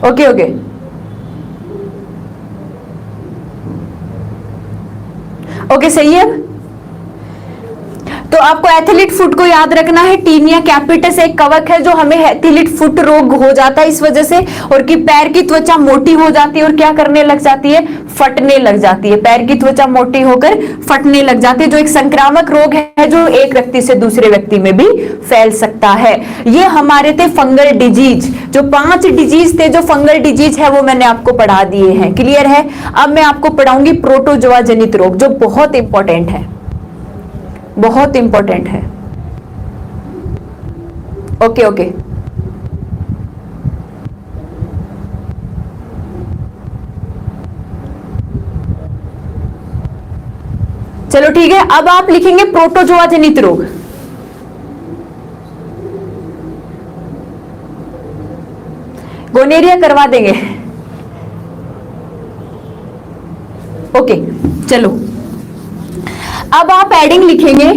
ओके ओके, ओके सही है। तो आपको एथिलीट फुट को याद रखना है। टीनिया कैपिटस एक कवक है जो हमें एथिलीट फुट रोग हो जाता है इस वजह से, और कि पैर की त्वचा मोटी हो जाती है और क्या करने लग जाती है? फटने लग जाती है। पैर की त्वचा मोटी होकर फटने लग जाती है, जो एक संक्रामक रोग है जो एक व्यक्ति से दूसरे व्यक्ति में भी फैल सकता है। ये हमारे थे फंगल डिजीज। जो 5 डिजीज थे, जो फंगल डिजीज है वो मैंने आपको पढ़ा दिए हैं। क्लियर है? अब मैं आपको पढ़ाऊंगी प्रोटोजोआ जनित रोग, जो बहुत इंपॉर्टेंट है, बहुत इंपॉर्टेंट है। ओके ओके, चलो ठीक है। अब आप लिखेंगे प्रोटोजोआ जनित रोग। गोनेरिया करवा देंगे। ओके चलो, अब आप एडिंग लिखेंगे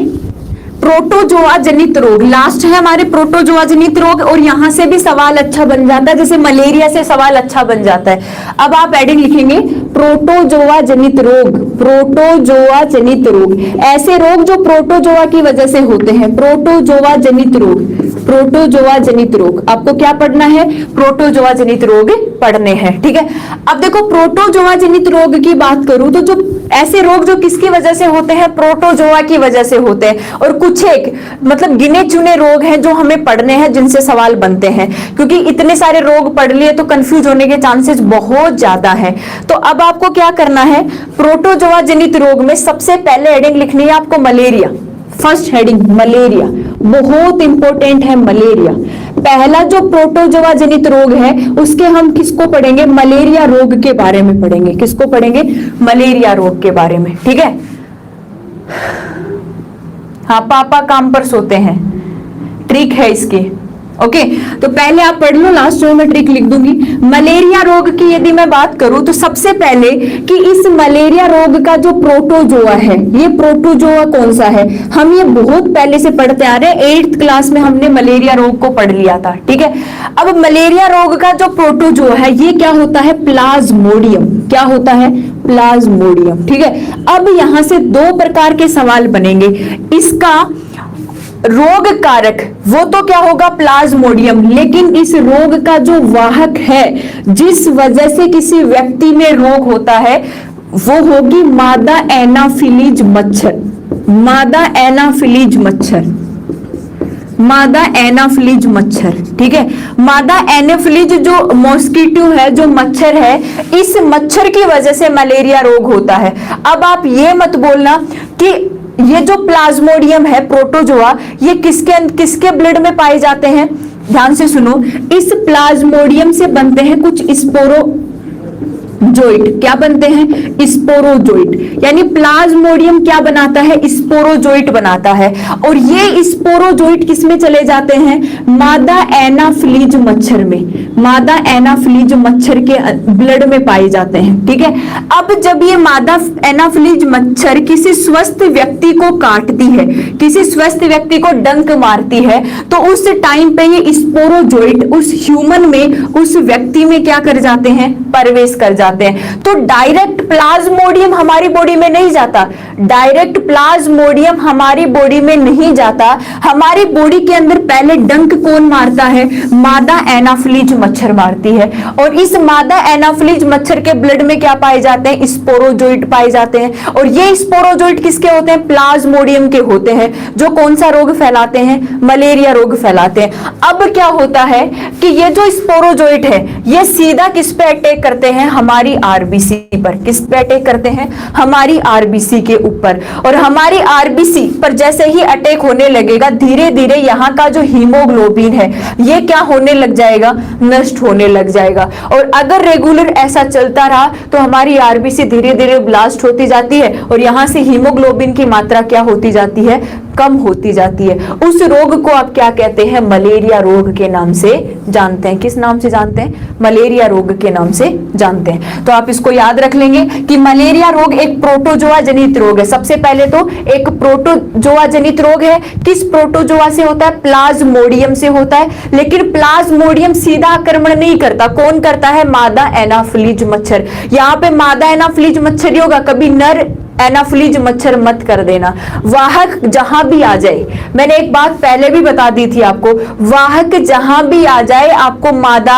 प्रोटोजोआ जनित रोग। लास्ट है हमारे प्रोटोजोआ जनित रोग, और यहां से भी सवाल अच्छा बन जाता है, जैसे मलेरिया से सवाल अच्छा बन जाता है। अब आप एडिंग लिखेंगे प्रोटोजोआ जनित रोग। प्रोटोजोआ जनित रोग, ऐसे रोग जो प्रोटोजोआ की वजह से होते हैं। प्रोटोजोआ जनित रोग, प्रोटोजोआ जनित रोग। आपको क्या पढ़ना है? प्रोटोजोआ जनित रोग पढ़ने हैं। ठीक है। अब देखो प्रोटोजोआ जनित रोग की बात करूं तो जो ऐसे रोग जो किसकी वजह से होते हैं? प्रोटोजोआ की वजह से होते हैं। और कुछ एक मतलब गिने चुने रोग हैं जो हमें पढ़ने हैं, जिनसे सवाल बनते हैं, क्योंकि इतने सारे रोग पढ़ लिए तो कंफ्यूज होने के चांसेस बहुत ज्यादा हैं। तो अब आपको क्या करना है? प्रोटोजोआ जनित रोग में सबसे पहले हेडिंग लिखनी है आपको मलेरिया। फर्स्ट हेडिंग मलेरिया, बहुत इंपॉर्टेंट है मलेरिया। पहला जो प्रोटोजोआ जनित रोग है उसके हम किसको पढ़ेंगे? मलेरिया रोग के बारे में पढ़ेंगे। किसको पढ़ेंगे? मलेरिया रोग के बारे में। ठीक है। हाँ, पापा काम पर सोते हैं, ट्रिक है इसकी। ओके तो पहले आप पढ़ लो, लास्ट में मैं ट्रिक लिख दूंगी। मलेरिया रोग की यदि मैं बात करूं तो सबसे पहले कि इस मलेरिया रोग का जो प्रोटोजोआ है, ये प्रोटोजोआ कौन सा है? हम ये बहुत पहले से पढ़ते आ रहे हैं, 8th क्लास में हमने मलेरिया रोग को पढ़ लिया था। ठीक है। अब मलेरिया रोग का जो प्रोटोजोआ है ये क्या होता है? प्लाज्मोडियम। क्या होता है? प्लाज्मोडियम। ठीक है। अब यहां से 2 प्रकार के सवाल बनेंगे। इसका रोग कारक वो तो क्या होगा? प्लाज्मोडियम। लेकिन इस रोग का जो वाहक है, जिस वजह से किसी व्यक्ति में रोग होता है, वो होगी मादा एनाफिलीज मच्छर। मादा एनाफिलीज मच्छर, मादा एनाफिलीज मच्छर। ठीक है। मादा एनाफिलीज जो मॉस्किटो है, जो मच्छर है, इस मच्छर की वजह से मलेरिया रोग होता है। अब आप ये मत बोलना कि ये जो प्लाज्मोडियम है, प्रोटोजोआ, ये किसके ब्लड में पाए जाते हैं? ध्यान से सुनो, इस प्लाज्मोडियम से बनते हैं कुछ स्पोरोजोइट। क्या बनते हैं? स्पोरोजोइट। यानी प्लाज्मोडियम क्या बनाता है? स्पोरोजोइट बनाता है। और ये स्पोरोजोइट किस में चले जाते हैं? मादा एनाफिलीज मच्छर में। मादा एनाफिलीज मच्छर के ब्लड में पाए जाते हैं, ठीक है। अब जब ये मादा एनाफिलीज मच्छर किसी स्वस्थ व्यक्ति को काटती है, किसी स्वस्थ व्यक्ति को डंक मारती है, तो उस टाइम पे ये स्पोरोजोइट उस ह्यूमन में, उस व्यक्ति में क्या कर जाते हैं, प्रवेश कर जाते हैं। तो डायरेक्ट प्लाज्मोडियम हमारी बॉडी में नहीं जाता, डायरेक्ट प्लाज्मोडियम हमारी बॉडी में नहीं जाता। हमारी बॉडी के अंदर पहले डंक कौन मारता है, मादा एनाफिलीज मच्छर मारती है। और इस मादा एनाफिलीज मच्छर के ब्लड में क्या पाए जाते हैं, स्पोरोजोइट पाए जाते हैं। और ये स्पोरोजोइट किसके होते हैं, प्लाज्मोडियम के होते हैं, जो कौन सा रोग फैलाते हैं, मलेरिया रोग फैलाते हैं। अब क्या होता है कि ये जो स्पोरोजोइट है ये सीधा किस पे अटैक करते हैं, हमारी आरबीसी पर। किस पे अटैक करते हैं, हमारी आरबीसी के ऊपर। और हमारी आरबीसी पर जैसे ही अटैक होने लगेगा, धीरे धीरे यहाँ का जो हीमोग्लोबिन है ये क्या होने लग जाएगा, नष्ट होने लग जाएगा। और अगर रेगुलर ऐसा चलता रहा तो हमारी आरबीसी धीरे धीरे ब्लास्ट होती जाती है और यहां से हीमोग्लोबिन की मात्रा क्या होती जाती है, कम होती जाती है। उस रोग को आप क्या कहते हैं, मलेरिया रोग के नाम से जानते हैं। किस नाम से जानते हैं, मलेरिया रोग के नाम से जानते हैं। तो आप इसको याद रख लेंगे कि मलेरिया रोग एक प्रोटोजोआ जनित रोग है। सबसे पहले तो एक प्रोटोजोआ जनित रोग है। किस प्रोटोजोआ से होता है, प्लाज्मोडियम से होता है। लेकिन प्लाज्मोडियम सीधा आक्रमण नहीं करता, कौन करता है, मादा एनाफिलीज मच्छर। यहाँ पे मादा एनाफिलीज मच्छर ही होगा, कभी नर एनाफिलीज मच्छर मत कर देना। वाहक जहां भी आ जाए, मैंने एक बात पहले भी बता दी थी आपको, वाहक जहां भी आ जाए आपको मादा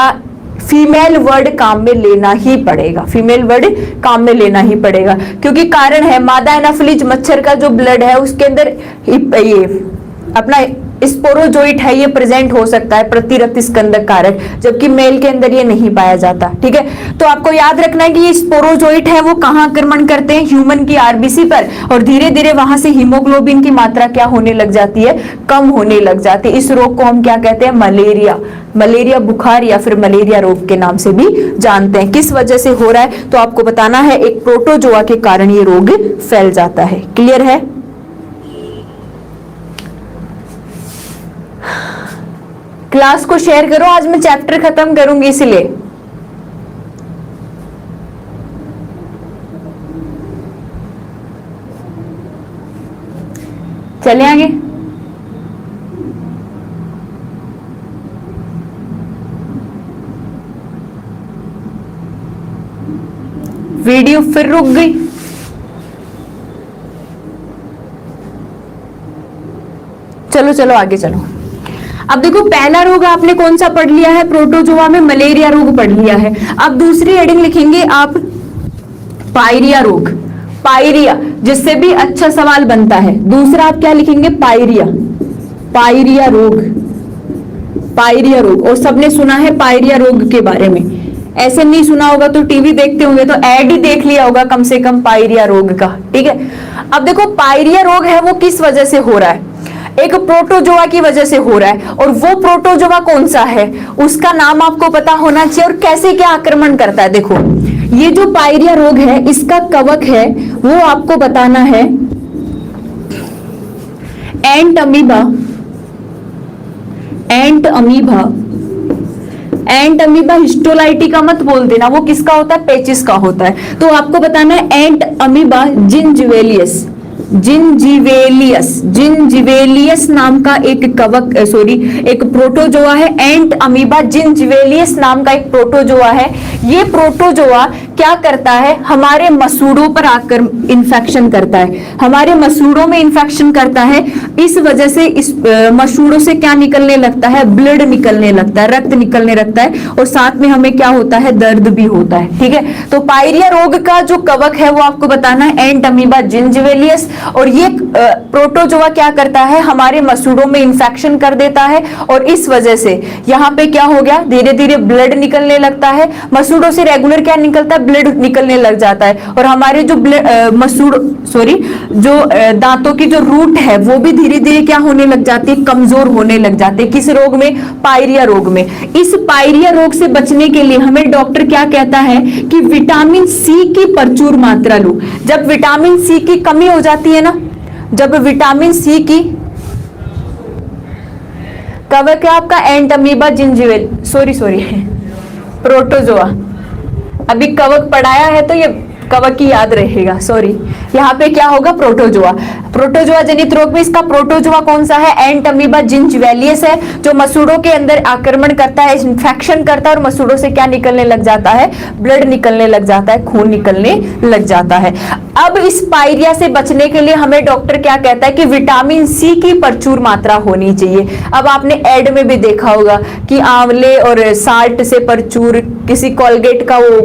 फीमेल वर्ड काम में लेना ही पड़ेगा, फीमेल वर्ड काम में लेना ही पड़ेगा। क्योंकि कारण है, मादा एनाफिलीज मच्छर का जो ब्लड है उसके अंदर ये अपना स्पोरोजोइट है, ये प्रेजेंट हो सकता है, प्रतिरक्त स्कंदक कारक, जबकि मेल के अंदर ये नहीं पाया जाता। ठीक है, तो आपको याद रखना है कि ये स्पोरोजोइट है वो कहाँ आक्रमण करते हैं, ह्यूमन की आरबीसी पर। और धीरे धीरे वहां से हीमोग्लोबिन की मात्रा क्या होने लग जाती है, कम होने लग जाती है। इस रोग को हम क्या कहते हैं, मलेरिया, मलेरिया बुखार या फिर मलेरिया रोग के नाम से भी जानते हैं। किस वजह से हो रहा है तो आपको बताना है, एक प्रोटोजोआ के कारण ये रोग फैल जाता है। क्लियर है? क्लास को शेयर करो, आज मैं चैप्टर खत्म करूंगी इसलिए। चले आगे। वीडियो फिर रुक गई। चलो चलो आगे चलो। अब देखो, पहला रोग आपने कौन सा पढ़ लिया है, प्रोटोजोआ में मलेरिया रोग पढ़ लिया है। अब दूसरी हेडिंग लिखेंगे आप, पायरिया रोग, पायरिया, जिससे भी अच्छा सवाल बनता है। दूसरा आप क्या लिखेंगे, पायरिया, पायरिया रोग, पायरिया रोग। और सबने सुना है पायरिया रोग के बारे में, ऐसे नहीं सुना होगा तो टीवी देखते होंगे तो ऐड ही देख लिया होगा कम से कम पायरिया रोग का। ठीक है, अब देखो पायरिया रोग है वो किस वजह से हो रहा है, एक प्रोटोजोआ की वजह से हो रहा है। और वो प्रोटोजोआ कौन सा है उसका नाम आपको पता होना चाहिए, और कैसे क्या आक्रमण करता है। देखो, ये जो पायरिया रोग है इसका कवक है वो आपको बताना है एंट अमीबा, एंट अमीबा, एंट अमीबा हिस्टोलाइटी का मत बोल देना, वो किसका होता है, पेचिस का होता है। तो आपको बताना है एंट अमीबा जिंजिवेलियस, जिंजिवेलियस, जिंजिवेलियस नाम का एक कवक, सॉरी एक प्रोटोजोआ है। एंट अमीबा जिंजिवेलियस नाम का एक प्रोटोजोआ है। ये प्रोटोजोआ क्या करता है, हमारे मसूड़ों पर आकर इंफेक्शन करता है, हमारे मसूड़ों में इंफेक्शन करता है। इस वजह से इस मसूड़ों से क्या निकलने लगता है, ब्लड निकलने लगता है, रक्त निकलने लगता है, और साथ में हमें क्या होता है, दर्द भी होता है। ठीक है, तो पायरिया रोग का जो कवक है वो आपको बताना है एंट अमीबा जिंजिवेलियस। और ये प्रोटोजोआ क्या करता है, हमारे मसूड़ों में इंफेक्शन कर देता है, और इस वजह से यहाँ पे क्या हो गया, धीरे धीरे ब्लड निकलने लगता है। मसूड़ों से रेगुलर क्या निकलता है, ब्लड निकलने लग जाता है, और हमारे जो मसूड़ सॉरी जो दांतों की जो रूट है वो भी धीरे धीरे क्या होने लग जाती है, कमजोर होने लग जाती है। किस रोग में, पायरिया रोग में। इस पायरिया रोग से बचने के लिए हमें डॉक्टर क्या कहता है कि विटामिन सी की प्रचुर मात्रा लो। जब विटामिन सी की कमी हो जाती है ना, जब विटामिन सी की, कवक है आपका एंट अमीबा जिंजिवेल, सॉरी प्रोटोजोआ। अभी कवक पढ़ाया है तो ये कवक की याद रहेगा, सॉरी। यहाँ पे क्या होगा, प्रोटोजोआ। प्रोटोजोआ जनित रोग में इसका प्रोटोजोआ कौन सा है, एंट अमीबा जिंजिवेलियस है, जो मसूड़ों के अंदर आक्रमण करता है, इन्फेक्शन करता है और मसूड़ों से क्या निकलने लग जाता है, ब्लड निकलने लग जाता है, खून निकलने लग जाता है। अब इस पायरिया से बचने के लिए हमें डॉक्टर क्या कहता है कि विटामिन सी की प्रचुर मात्रा होनी चाहिए। अब आपने एड में भी देखा होगा कि आंवले और साल्ट से प्रचुर, किसी कोलगेट का वो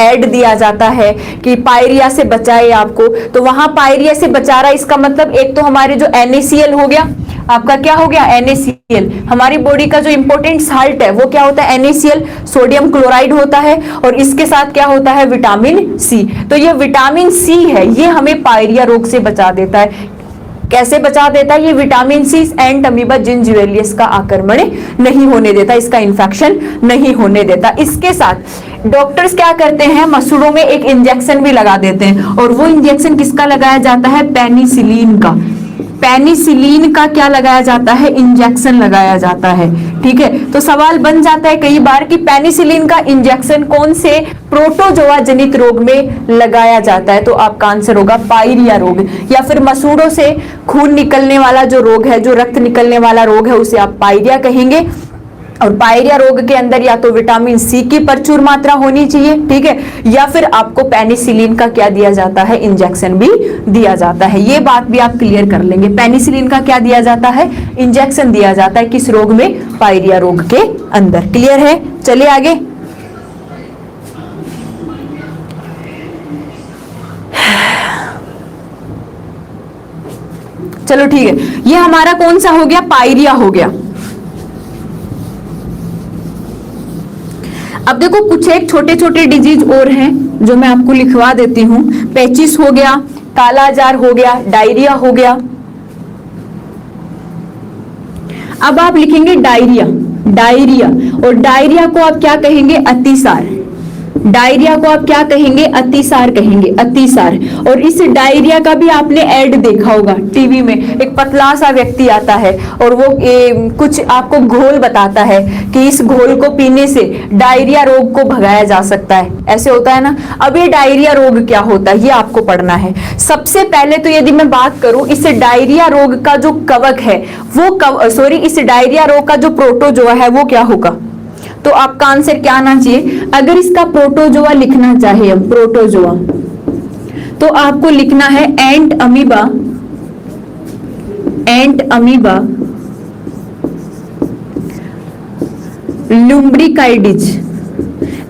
एड दिया जाता है कि पायरिया से बचाए आपको, तो वहां पायरिया से बचा रहा है, इसका मतलब एक तो हमारे जो NaCl हो गया, आपका क्या हो गया, NaCl। हमारी बॉडी का जो इंपॉर्टेंट साल्ट है वो क्या होता है, NaCl, सोडियम क्लोराइड होता है, और इसके साथ क्या होता है, विटामिन सी। तो ये विटामिन सी है, ये हमें पायरिया रोग से बचा देता है। कैसे बचा देता है, ये विटामिन सी एंट अमीबा जिंजिवेलियस का आक्रमण नहीं होने देता, इसका इन्फेक्शन नहीं होने देता। इसके साथ डॉक्टर्स क्या करते हैं, मसूड़ों में एक इंजेक्शन भी लगा देते हैं, और वो इंजेक्शन किसका लगाया जाता है, पेनिसिलिन का। पेनिसिलिन का क्या लगाया जाता है, इंजेक्शन लगाया जाता है। ठीक है, तो सवाल बन जाता है कई बार कि पेनिसिलिन का इंजेक्शन कौन से प्रोटोजोआ जनित रोग में लगाया जाता है, तो आपका आंसर होगा पायरिया रोग, या फिर मसूड़ों से खून निकलने वाला जो रोग है, जो रक्त निकलने वाला रोग है, उसे आप पायरिया कहेंगे। और पायरिया रोग के अंदर या तो विटामिन सी की प्रचुर मात्रा होनी चाहिए, ठीक है, या फिर आपको पेनिसिलिन का क्या दिया जाता है, इंजेक्शन भी दिया जाता है। ये बात भी आप क्लियर कर लेंगे, पेनिसिलिन का क्या दिया जाता है, इंजेक्शन दिया जाता है, किस रोग में, पायरिया रोग के अंदर। क्लियर है, चलिए आगे। चलो ठीक है, ये हमारा कौन सा हो गया, पायरिया हो गया। अब देखो कुछ एक छोटे छोटे डिजीज और हैं जो मैं आपको लिखवा देती हूं। पेचिस हो गया, कालाजार हो गया, डायरिया हो गया। अब आप लिखेंगे डायरिया, डायरिया, और डायरिया को आप क्या कहेंगे, अतिसार। डायरिया को आप क्या कहेंगे, अतिसार कहेंगे, अतिसार। और इस डायरिया का भी आपने ऐड देखा होगा टीवी में, एक पतला सा व्यक्ति आता है और वो कुछ आपको घोल बताता है कि इस घोल को पीने से डायरिया रोग को भगाया जा सकता है, ऐसे होता है ना। अब ये डायरिया रोग क्या होता है, ये आपको पढ़ना है। सबसे पहले तो यदि मैं बात करूं, इस डायरिया रोग का जो कवक है वो इस डायरिया रोग का जो प्रोटोजोआ है वो क्या होगा, तो आपका आंसर क्या आना चाहिए। अगर इसका प्रोटोजोआ लिखना चाहे हम, प्रोटोजोआ, तो आपको लिखना है एंट अमीबा, एंट अमीबा लुम्ब्रिकाइडिज।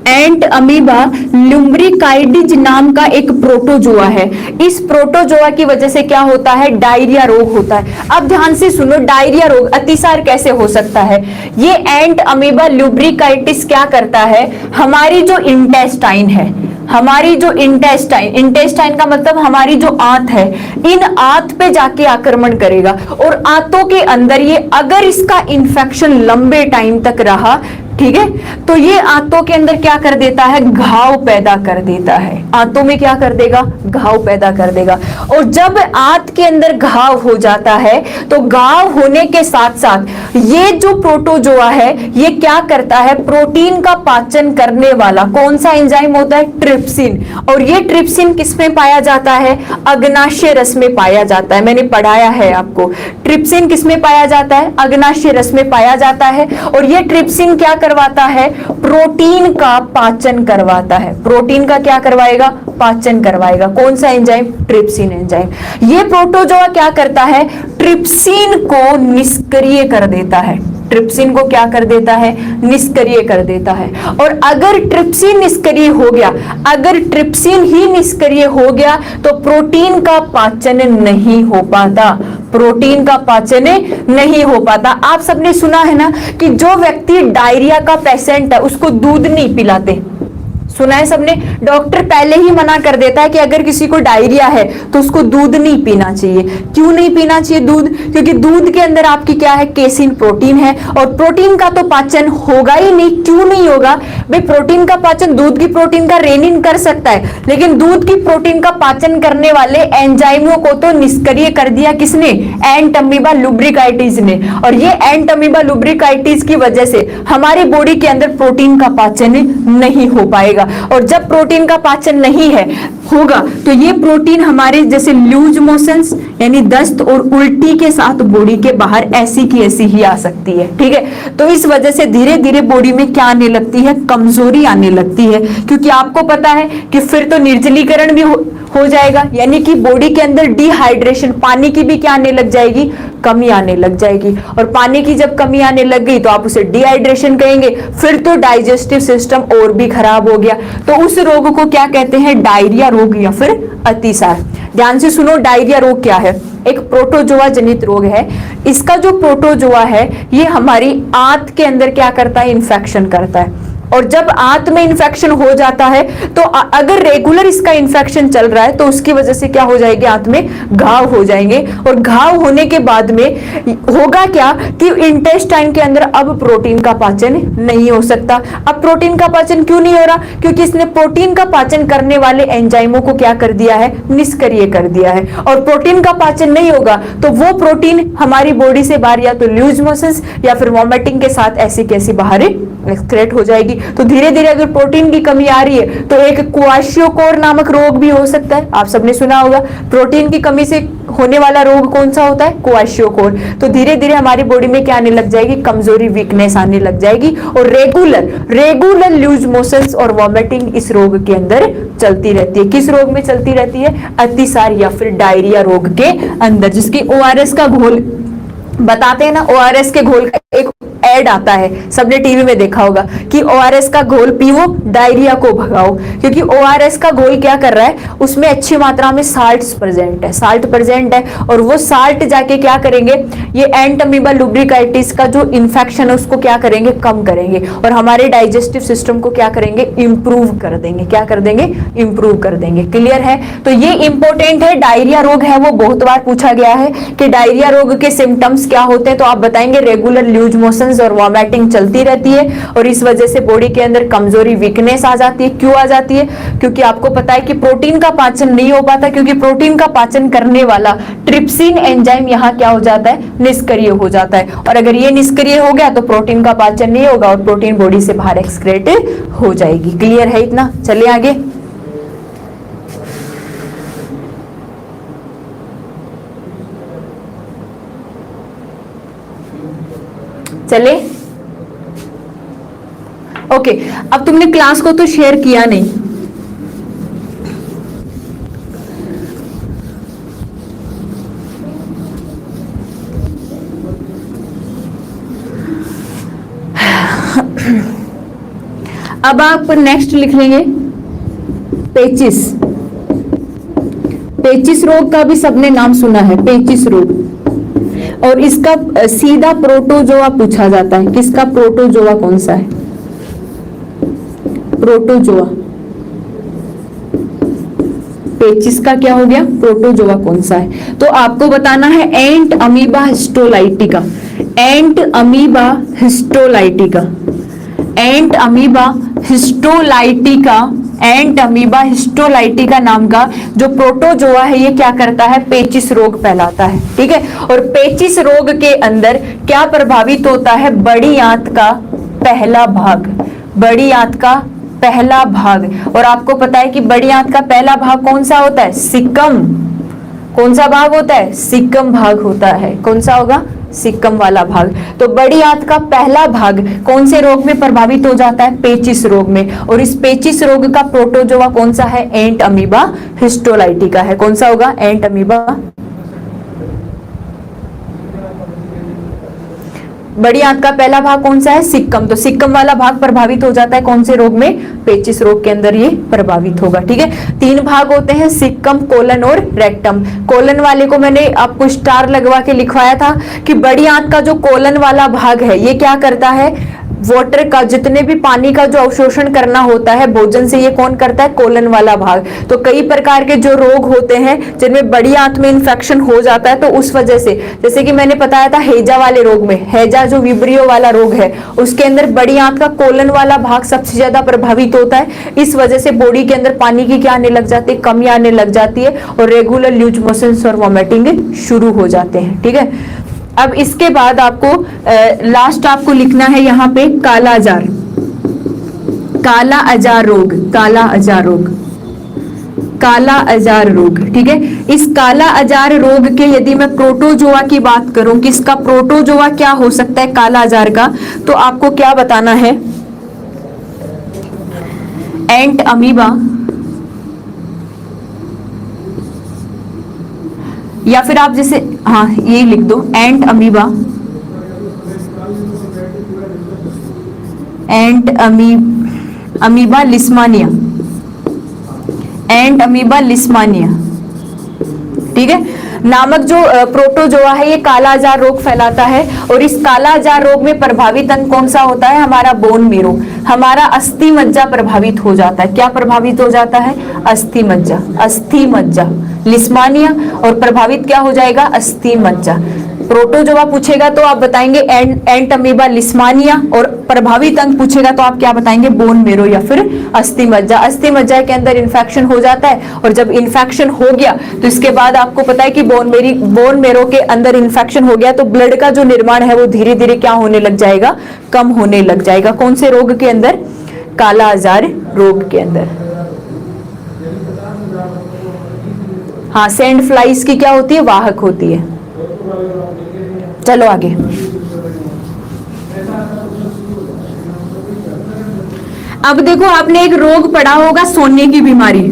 एंट अमीबा लुम्ब्रिकाइडिज नाम का एक प्रोटोजोआ है। इस प्रोटोजोआ की वजह से क्या होता है, डायरिया रोग होता है। अब ध्यान से सुनो, डायरिया रोग, अतिसार कैसे हो सकता है। ये एंट अमीबा लुब्रिकाइटिस क्या करता है, हमारी जो इंटेस्टाइन है, हमारी जो इंटेस्टाइन, इंटेस्टाइन का मतलब हमारी जो आंत है, इन आंत पे जाके आक्रमण करेगा, और आंतों के अंदर ये अगर इसका इन्फेक्शन लंबे टाइम तक रहा, ठीक है, तो ये आंतों के अंदर क्या कर देता है, घाव पैदा कर देता है। आंतों में क्या कर देगा, घाव पैदा कर देगा। और जब आंत के अंदर घाव हो जाता है, तो घाव होने के साथ साथ ये जो प्रोटोजोआ है ये क्या करता है, प्रोटीन का पाचन करने वाला कौन सा एंजाइम होता है, ट्रिप्सिन। और ये ट्रिप्सिन किसमें पाया जाता है, अग्नाशय रस में पाया जाता है। मैंने पढ़ाया है आपको, ट्रिप्सिन किसमें पाया जाता है, अग्नाशय रस में पाया जाता है। और ये ट्रिप्सिन क्या करवाता है, प्रोटीन का पाचन करवाता है। प्रोटीन का क्या करवाएगा, पाचन करवाएगा। कौन सा एंजाइम, ट्रिप्सिन एंजाइम। ये प्रोटोजोआ क्या करता है, ट्रिप्सिन को निष्क्रिय कर देता है। ट्रिप्सिन को क्या कर देता है, निष्क्रिय कर देता है। और अगर ट्रिप्सिन निष्क्रिय हो गया, अगर ट्रिप्सिन ही निष्क्रिय हो गया, तो प्रोटीन का पाचन नहीं हो पाता, प्रोटीन का पाचन नहीं हो पाता। आप सबने सुना है ना कि जो व्यक्ति डायरिया का पेशेंट है उसको दूध नहीं पिलाते, सुना है सबने। डॉक्टर पहले ही मना कर देता है कि अगर किसी को डायरिया है तो उसको दूध नहीं पीना चाहिए। क्यों नहीं पीना चाहिए दूध? क्योंकि दूध के अंदर आपकी क्या है, केसिन प्रोटीन है, और प्रोटीन का तो पाचन होगा ही नहीं। क्यों नहीं होगा भाई? प्रोटीन का पाचन दूध की प्रोटीन का रेनिन कर सकता है, लेकिन दूध की प्रोटीन का पाचन करने वाले एंजाइमों को तो निष्क्रिय कर दिया किसने? एंट अमीबा लुब्रिकाइटिस ने। और ये एंट अमीबा लुब्रिकाइटिस की वजह से हमारी बॉडी के अंदर प्रोटीन का पाचन नहीं हो पाएगा। और जब प्रोटीन का पाचन नहीं है होगा तो ये प्रोटीन हमारे जैसे लूज मोशंस यानी दस्त और उल्टी के साथ बॉडी के बाहर ऐसी की ऐसी ही आ सकती है। ठीक है, तो इस वजह से धीरे धीरे बॉडी में क्या आने लगती है, कमजोरी आने लगती है। क्योंकि आपको पता है कि फिर तो निर्जलीकरण भी हो जाएगा, यानी कि बॉडी के अंदर डिहाइड्रेशन, पानी की भी क्या आने लग जाएगी, कमी आने लग जाएगी। और पानी की जब कमी आने लग गई तो आप उसे डिहाइड्रेशन कहेंगे। फिर तो डाइजेस्टिव सिस्टम और भी खराब हो गया। तो उस रोग को क्या कहते हैं, डायरिया रोग या फिर अतिसार। ध्यान से सुनो, डायरिया रोग क्या है? एक प्रोटोजोआ जनित रोग है। इसका जो प्रोटोजोआ है ये हमारी आंत के अंदर क्या करता है, इन्फेक्शन करता है। और जब आंत में इन्फेक्शन हो जाता है तो अगर रेगुलर इसका इन्फेक्शन चल रहा है तो उसकी वजह से क्या हो जाएगी, आंत में घाव हो जाएंगे। और घाव होने के बाद में होगा क्या कि इंटेस्टाइन के अंदर अब प्रोटीन का पाचन नहीं हो सकता। अब प्रोटीन का पाचन क्यों नहीं हो रहा? क्योंकि इसने प्रोटीन का पाचन करने वाले एंजाइमों को क्या कर दिया है, निष्क्रिय कर दिया है। और प्रोटीन का पाचन नहीं होगा तो वो प्रोटीन हमारी बॉडी से बाहर या तो लूज मोशंस या फिर वॉमिटिंग के साथ ऐसी कैसी बाहर एक्सक्रेट हो जाएगी। तो धीरे धीरे अगर प्रोटीन की कमी आ रही है तो एक क्वाशियोकोर नामक रोग भी हो सकता है। आप सबने सुना होगा प्रोटीन की कमी से होने वाला रोग कौन सा होता है, क्वाशियोकोर। तो धीरे धीरे हमारी बॉडी में क्या आने लग जाएगी, कमजोरी, वीकनेस आने लग जाएगी। और रेगुलर लूज मोशंस और वॉमिटिंग इस रोग के अंदर चलती रहती है। किस रोग में चलती रहती है, अतिसार या फिर डायरिया रोग के अंदर। जिसकी ओआरएस का घोल बताते हैं ना, ओआरएस के घोल का एक ऐड आता है, सबने टीवी में देखा होगा कि ओआरएस का घोल पियो डायरिया को भगाओ। क्योंकि ओआरएस का घोल क्या कर रहा है, उसमें अच्छी मात्रा में साल्ट प्रेजेंट है और वो साल्ट जाके क्या करेंगे, ये एंट अमीबा लुब्रिकाइटिस का जो इन्फेक्शन है उसको क्या करेंगे, कम करेंगे। और हमारे डाइजेस्टिव सिस्टम को क्या करेंगे, इंप्रूव कर देंगे। क्या कर देंगे, इंप्रूव कर देंगे। क्लियर है? तो ये इंपॉर्टेंट है। डायरिया रोग है वो बहुत बार पूछा गया है कि डायरिया रोग के सिम्टम्स क्या होते हैं, तो आप बताएंगे रेगुलर लूज मोशन और वॉमिटिंग चलती रहती है और इस वजह से बॉडी के अंदर कमजोरी, वीकनेस आ जाती है। क्यों आ जाती है? क्योंकि आपको पता है कि प्रोटीन का पाचन नहीं हो पाता, क्योंकि प्रोटीन का पाचन करने वाला ट्रिप्सिन एंजाइम यहाँ क्या हो जाता है, निष्क्रिय हो जाता है। और अगर ये निष्क्रिय हो गया तो प्रोटीन का पाचन नहीं होगा और प्रोटीन बॉडी से बाहर एक्सक्रेट हो जाएगी। क्लियर है इतना? चलिए आगे। चले ओके। अब तुमने क्लास को तो शेयर किया नहीं, अब आप नेक्स्ट लिख लेंगे पेचिस। पेचिस रोग का भी सबने नाम सुना है, पेचिस रोग। और इसका सीधा प्रोटोजोआ पूछा जाता है। किसका प्रोटोजोआ कौन सा है, प्रोटोजोआ। पेचिस का क्या हो गया, प्रोटोजोआ कौन सा है? तो आपको बताना है एंट अमीबा हिस्टोलाइटिका। एंट अमीबा हिस्टोलाइटिका, एंट अमीबा हिस्टोलाइटिका, एंट अमीबा हिस्टोलाइटिका नाम का जो प्रोटोजोआ है ये क्या करता है, पेचिस रोग फैलाता है। ठीक है, और पेचिस रोग के अंदर क्या प्रभावित होता है, बड़ी आंत का पहला भाग, बड़ी आंत का पहला भाग। और आपको पता है कि बड़ी आंत का पहला भाग कौन सा होता है, सिक्कम। कौन सा भाग होता है, सिक्कम भाग होता है। कौन सा होगा, सिक्कम वाला भाग। तो बड़ी आंत का पहला भाग कौन से रोग में प्रभावित हो जाता है, पेचिस रोग में। और इस पेचिस रोग का प्रोटोजोआ कौन सा है, एंट अमीबा हिस्टोलाइटिका है। कौन सा होगा, एंट अमीबा। बड़ी आंत का पहला भाग कौन सा है, सिक्कम। तो सिक्कम वाला भाग प्रभावित हो जाता है कौन से रोग में, पेचिस रोग के अंदर ये प्रभावित होगा। ठीक है, तीन भाग होते हैं, सिक्कम, कोलन और रेक्टम। कोलन वाले को मैंने आपको स्टार लगवा के लिखवाया था कि बड़ी आंत का जो कोलन वाला भाग है ये क्या करता है, वाटर का, जितने भी पानी का जो अवशोषण करना होता है भोजन से, ये कौन करता है? कोलन वाला भाग। तो कई प्रकार के जो रोग होते हैं जिनमें बड़ी आंत में इन्फेक्शन हो जाता है, तो उस वजह से, जैसे कि मैंने बताया था हैजा वाले रोग में, हैजा जो विब्रियो वाला रोग है उसके अंदर बड़ी आंत का कोलन वाला भाग सबसे ज्यादा प्रभावित होता है। इस वजह से बॉडी के अंदर पानी की क्या आने लग जाती है? कमी आने लग जाती है और रेगुलर लूज मोशंस और वॉमिटिंग शुरू हो जाते हैं। ठीक है, अब इसके बाद आपको लास्ट आपको लिखना है यहाँ पे काला अजार, काला अजार रोग, काला अजार रोग, काला अजार रोग। ठीक है, इस काला अजार रोग के यदि मैं प्रोटोजोआ की बात करूं कि इसका प्रोटोजोआ क्या हो सकता है काला अजार का, तो आपको क्या बताना है? एंट अमीबा, या फिर आप जैसे, हाँ ये लिख दो, एंट अमीबा, एंट अमीबा लिस्मानिया, एंट अमीबा लिस्मानिया। ठीक है, नामक जो प्रोटोजोआ है ये काला अजार रोग फैलाता है। और इस काला अजार रोग में प्रभावित अंग कौन सा होता है? हमारा बोन मेरो, हमारा अस्थि मज्जा प्रभावित हो जाता है। क्या प्रभावित हो जाता है? अस्थि मज्जा, अस्थि मज्जा, लिस्मानिया, और प्रभावित क्या हो जाएगा? अस्थि मज्जा। प्रोटोजोआ पूछेगा तो आप बताएंगे एंट अमीबा लिस्मानिया, और प्रभावित अंग पूछेगा तो आप क्या बताएंगे? बोन मेरो या फिर अस्थि मज्जा। अस्थि मज्जा के अंदर इन्फेक्शन हो जाता है, और जब इन्फेक्शन हो गया तो इसके बाद आपको पता है कि बोन मेरो के अंदर इन्फेक्शन हो गया तो ब्लड का जो निर्माण है वो धीरे धीरे क्या होने लग जाएगा? कम होने लग जाएगा। कौन से रोग के अंदर? काला अजार रोग के अंदर। हाँ, सैंड फ्लाइज की क्या होती है? वाहक होती है। चलो आगे। अब देखो, आपने एक रोग पढ़ा होगा सोने की बीमारी।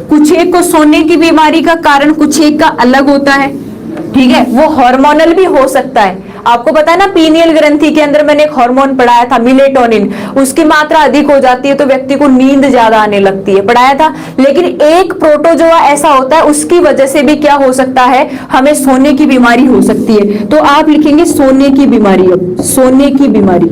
कुछ एक को सोने की बीमारी का कारण कुछ एक का अलग होता है। ठीक है, वो हार्मोनल भी हो सकता है। आपको पता है ना, पीनियल ग्रंथि के अंदर मैंने एक हार्मोन पढ़ाया था मेलेटोनिन, उसकी मात्रा अधिक हो जाती है तो व्यक्ति को नींद ज्यादा आने लगती है, पढ़ाया था। लेकिन एक प्रोटोजोआ ऐसा होता है उसकी वजह से भी क्या हो सकता है? हमें सोने की बीमारी हो सकती है। तो आप लिखेंगे सोने की बीमारी। अब सोने की बीमारी,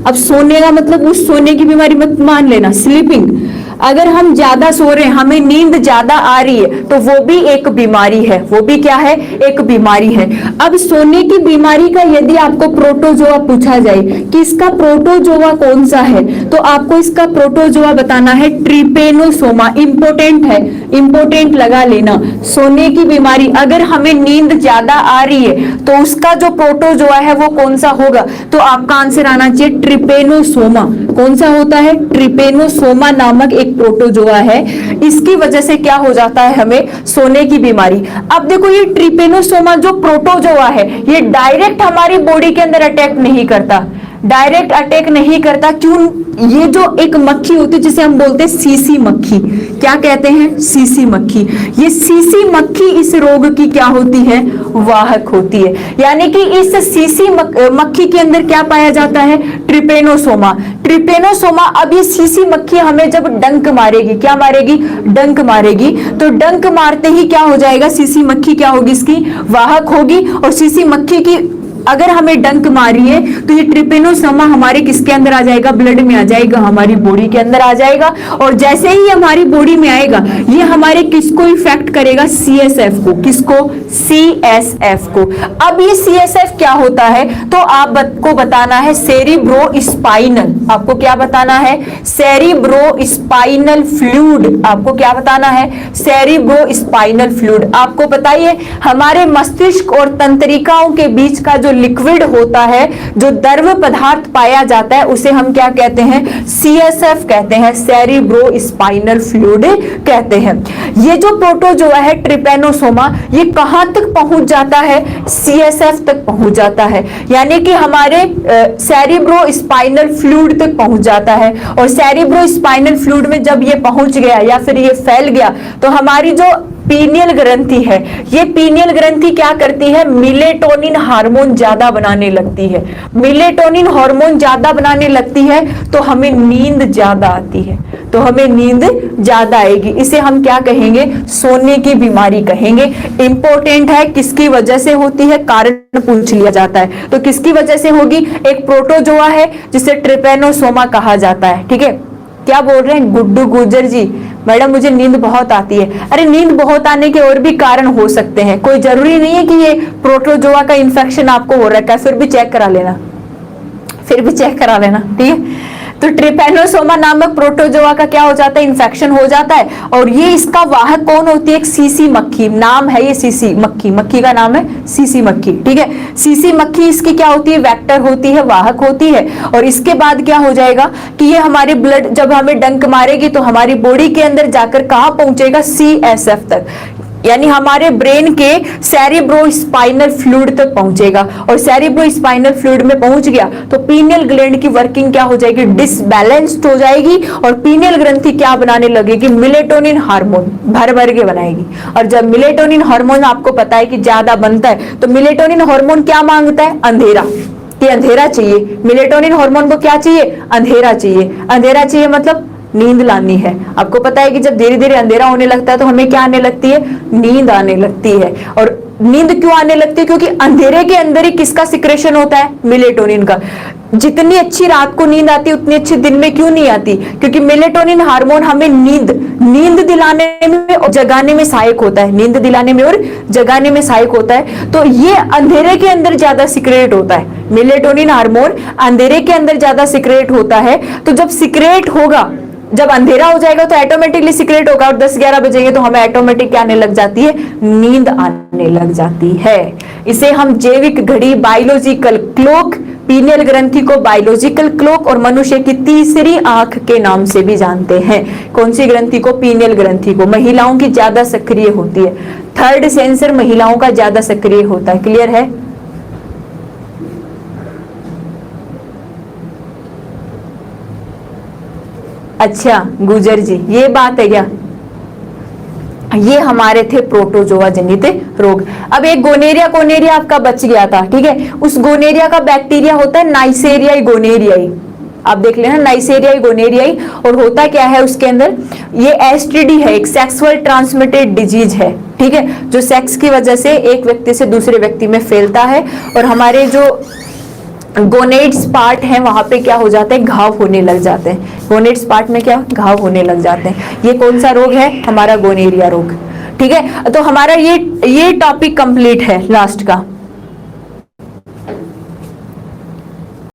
अब सोने का मतलब उस सोने की बीमारी मत मान लेना, स्लीपिंग। अगर हम ज्यादा सो रहे हैं, हमें नींद ज्यादा आ रही है, तो वो भी एक बीमारी है। वो भी क्या है? एक बीमारी है। अब सोने की बीमारी का यदि आपको प्रोटोजोआ पूछा जाए कि इसका प्रोटोजोआ कौन सा है, तो आपको इसका प्रोटोजोआ बताना है ट्रिपेनोसोमा। इंपोर्टेंट है, इंपोर्टेंट लगा लेना। सोने की बीमारी, अगर हमें नींद ज्यादा आ रही है तो उसका जो प्रोटोजोआ है वो कौन सा होगा? तो आपका आंसर आना चाहिए ट्रिपेनोसोमा। कौन सा होता है? ट्रिपेनोसोमा नामक एक प्रोटोजोआ है। इसकी वजह से क्या हो जाता है? हमें सोने की बीमारी। अब देखो, ये ट्रिपेनोसोमा जो प्रोटोजोआ है ये डायरेक्ट हमारी बॉडी के अंदर अटैक नहीं करता, डायरेक्ट अटैक नहीं करता। क्यों? ये जो एक मक्खी होती है जिसे हम बोलते हैं सीसी मक्खी, क्या कहते हैं? सीसी मक्खी। ये सीसी मक्खी इस रोग की क्या होती है? वाहक होती है। यानी कि इस सीसी मक्खी के अंदर क्या पाया जाता है? ट्रिपेनोसोमा। ट्रिपेनोसोमा। अब ये सीसी मक्खी हमें जब डंक मारेगी, क्या मारेगी? डंक मारेगी। तो डंक मारते ही क्या हो जाएगा? सीसी मक्खी क्या होगी? इसकी वाहक होगी। और सीसी मक्खी की अगर हमें डंक मारी है तो ये ट्रिपेनोसोमा हमारे किसके अंदर आ जाएगा? ब्लड में आ जाएगा, हमारी बॉडी के अंदर आ जाएगा। और जैसे ही हमारी बॉडी में आएगा ये हमारे किसको इफेक्ट करेगा? सीएसएफ को। किसको? सीएसएफ को। अब ये सीएसएफ क्या होता है? तो आपको बताना है सेरिब्रो स्पाइनल। आपको क्या बताना है? Cerebro spinal fluid. आपको क्या बताना है? Cerebro spinal fluid. आपको बताइए, हमारे मस्तिष्क और तंत्रिकाओं के बीच का जो लिक्विड होता है, जो द्रव पदार्थ पाया जाता है, उसे हम क्या कहते हैं? सीएसएफ कहते हैं, सेरिब्रो स्पाइनल फ्लूइड कहते हैं। ये जो प्रोटोजोआ है ट्रिपेनोसोमा, ये कहां तक पहुंच जाता है? सीएसएफ तक पहुंच जाता है। यानी कि हमारे सेरिब्रो स्पाइनल फ्लूइड तक पहुंच जाता है। और सेरिब्रो स्पाइनल फ्लूइड में जब ये पहुंच गया या फिर ये फैल गया तो हमारी जो पीनियल ग्रंथि है, ये पीनियल ग्रंथि क्या करती है? मिलेटोनिन हार्मोन ज्यादा बनाने लगती है। मिलेटोनिन हार्मोन ज्यादा बनाने लगती है तो हमें नींद ज्यादा आती है। तो हमें नींद ज्यादा आएगी। इसे हम क्या कहेंगे? सोने की बीमारी कहेंगे। इंपॉर्टेंट है, किसकी वजह से होती है, कारण पूछ लिया जाता है। तो किसकी वजह से होगी? एक प्रोटोजोआ है जिसे ट्रिपेनोसोमा कहा जाता है। ठीक है, क्या बोल रहे हैं गुड्डू गुजर जी? मैडम मुझे नींद बहुत आती है। अरे नींद बहुत आने के और भी कारण हो सकते हैं, कोई जरूरी नहीं है कि ये प्रोटोजोआ का इन्फेक्शन आपको हो रखा है, फिर भी चेक करा लेना, ठीक है। तो ट्रिपेनोसोमा नामक प्रोटोजोआ का क्या हो जाता है? इन्फेक्शन हो जाता है। और ये इसका वाहक कौन होती है? एक सीसी मक्खी, नाम है ये सीसी मक्खी, मक्खी का नाम है सीसी मक्खी। ठीक है, सीसी मक्खी इसकी क्या होती है? वेक्टर होती है, वाहक होती है। और इसके बाद क्या हो जाएगा कि ये हमारे ब्लड, जब हमें डंक मारेगी तो हमारी बॉडी के अंदर जाकर कहां पहुंचेगा? CSF तक, यानी हमारे ब्रेन के सेरिब्रो स्पाइनल फ्लूइड तक पहुंचेगा। और सेरिब्रो स्पाइनल फ्लूइड में पहुंच गया तो पीनियल ग्लैंड की वर्किंग क्या हो जाएगी? डिसबैलेंस्ड हो जाएगी। और पीनियल ग्रंथि क्या बनाने लगेगी? मिलेटोनिन हार्मोन भर भर के बनाएगी। और जब मिलेटोनिन हार्मोन आपको पता है कि ज्यादा बनता है, तो मिलेटोनिन हार्मोन क्या मांगता है? अंधेरा, कि अंधेरा चाहिए। मिलेटोनिन हार्मोन को क्या चाहिए? अंधेरा चाहिए। अंधेरा चाहिए मतलब नींद लानी है। आपको पता है कि जब धीरे धीरे अंधेरा होने लगता है तो हमें क्या आने लगती है? नींद आने लगती है। और नींद क्यों आने लगती है? क्योंकि अंधेरे के अंदर ही किसका सिक्रेशन होता है? मिलेटोनिन का। जितनी अच्छी रात को नींद आती है उतनी अच्छी दिन में क्यों नहीं आती? क्योंकि मिलेटोनिन हार्मोन हमें नींद दिलाने में और जगाने में सहायक होता है, नींद दिलाने में और जगाने में सहायक होता है। तो ये अंधेरे के अंदर ज्यादा सिक्रेट होता है, मिलेटोनिन हार्मोन अंधेरे के अंदर ज्यादा सिक्रेट होता है। तो जब सिक्रेट होगा, जब अंधेरा हो जाएगा तो ऑटोमेटिकली सिक्रेट होगा, और 10-11 बजेंगे तो हमें ऑटोमेटिक क्या आने लग जाती है? नींद आने लग जाती है। इसे हम जैविक घड़ी, बायोलॉजिकल क्लॉक, पीनियल ग्रंथि को बायोलॉजिकल क्लॉक और मनुष्य की तीसरी आंख के नाम से भी जानते हैं। कौन सी ग्रंथि को? पीनियल ग्रंथि को। महिलाओं की ज्यादा सक्रिय होती है, थर्ड सेंसर महिलाओं का ज्यादा सक्रिय होता है। क्लियर है? अच्छा गुजर जी, ये बात है क्या? ये हमारे थे प्रोटोजोआ जनित रोग। अब एक गोनेरिया आपका बच गया था। ठीक है, उस गोनेरिया का बैक्टीरिया होता है नाइसेरियाई गोनेरियाई। आप देख लेना, नाइसेरियाई गोनेरियाई। और होता क्या है उसके अंदर? ये एसटीडी है, एक सेक्सुअल ट्रांसमिटेड डिजीज है। ठीक है, जो सेक्स की वजह से एक व्यक्ति से दूसरे व्यक्ति में फैलता है। और हमारे जो गोनेड्स पार्ट है वहां पे क्या हो जाते हैं? घाव होने लग जाते हैं। गोनेड्स पार्ट में क्या? घाव होने लग जाते हैं। ये कौन सा रोग है? हमारा गोनेरिया रोग। ठीक है, तो हमारा ये टॉपिक कंप्लीट है लास्ट का।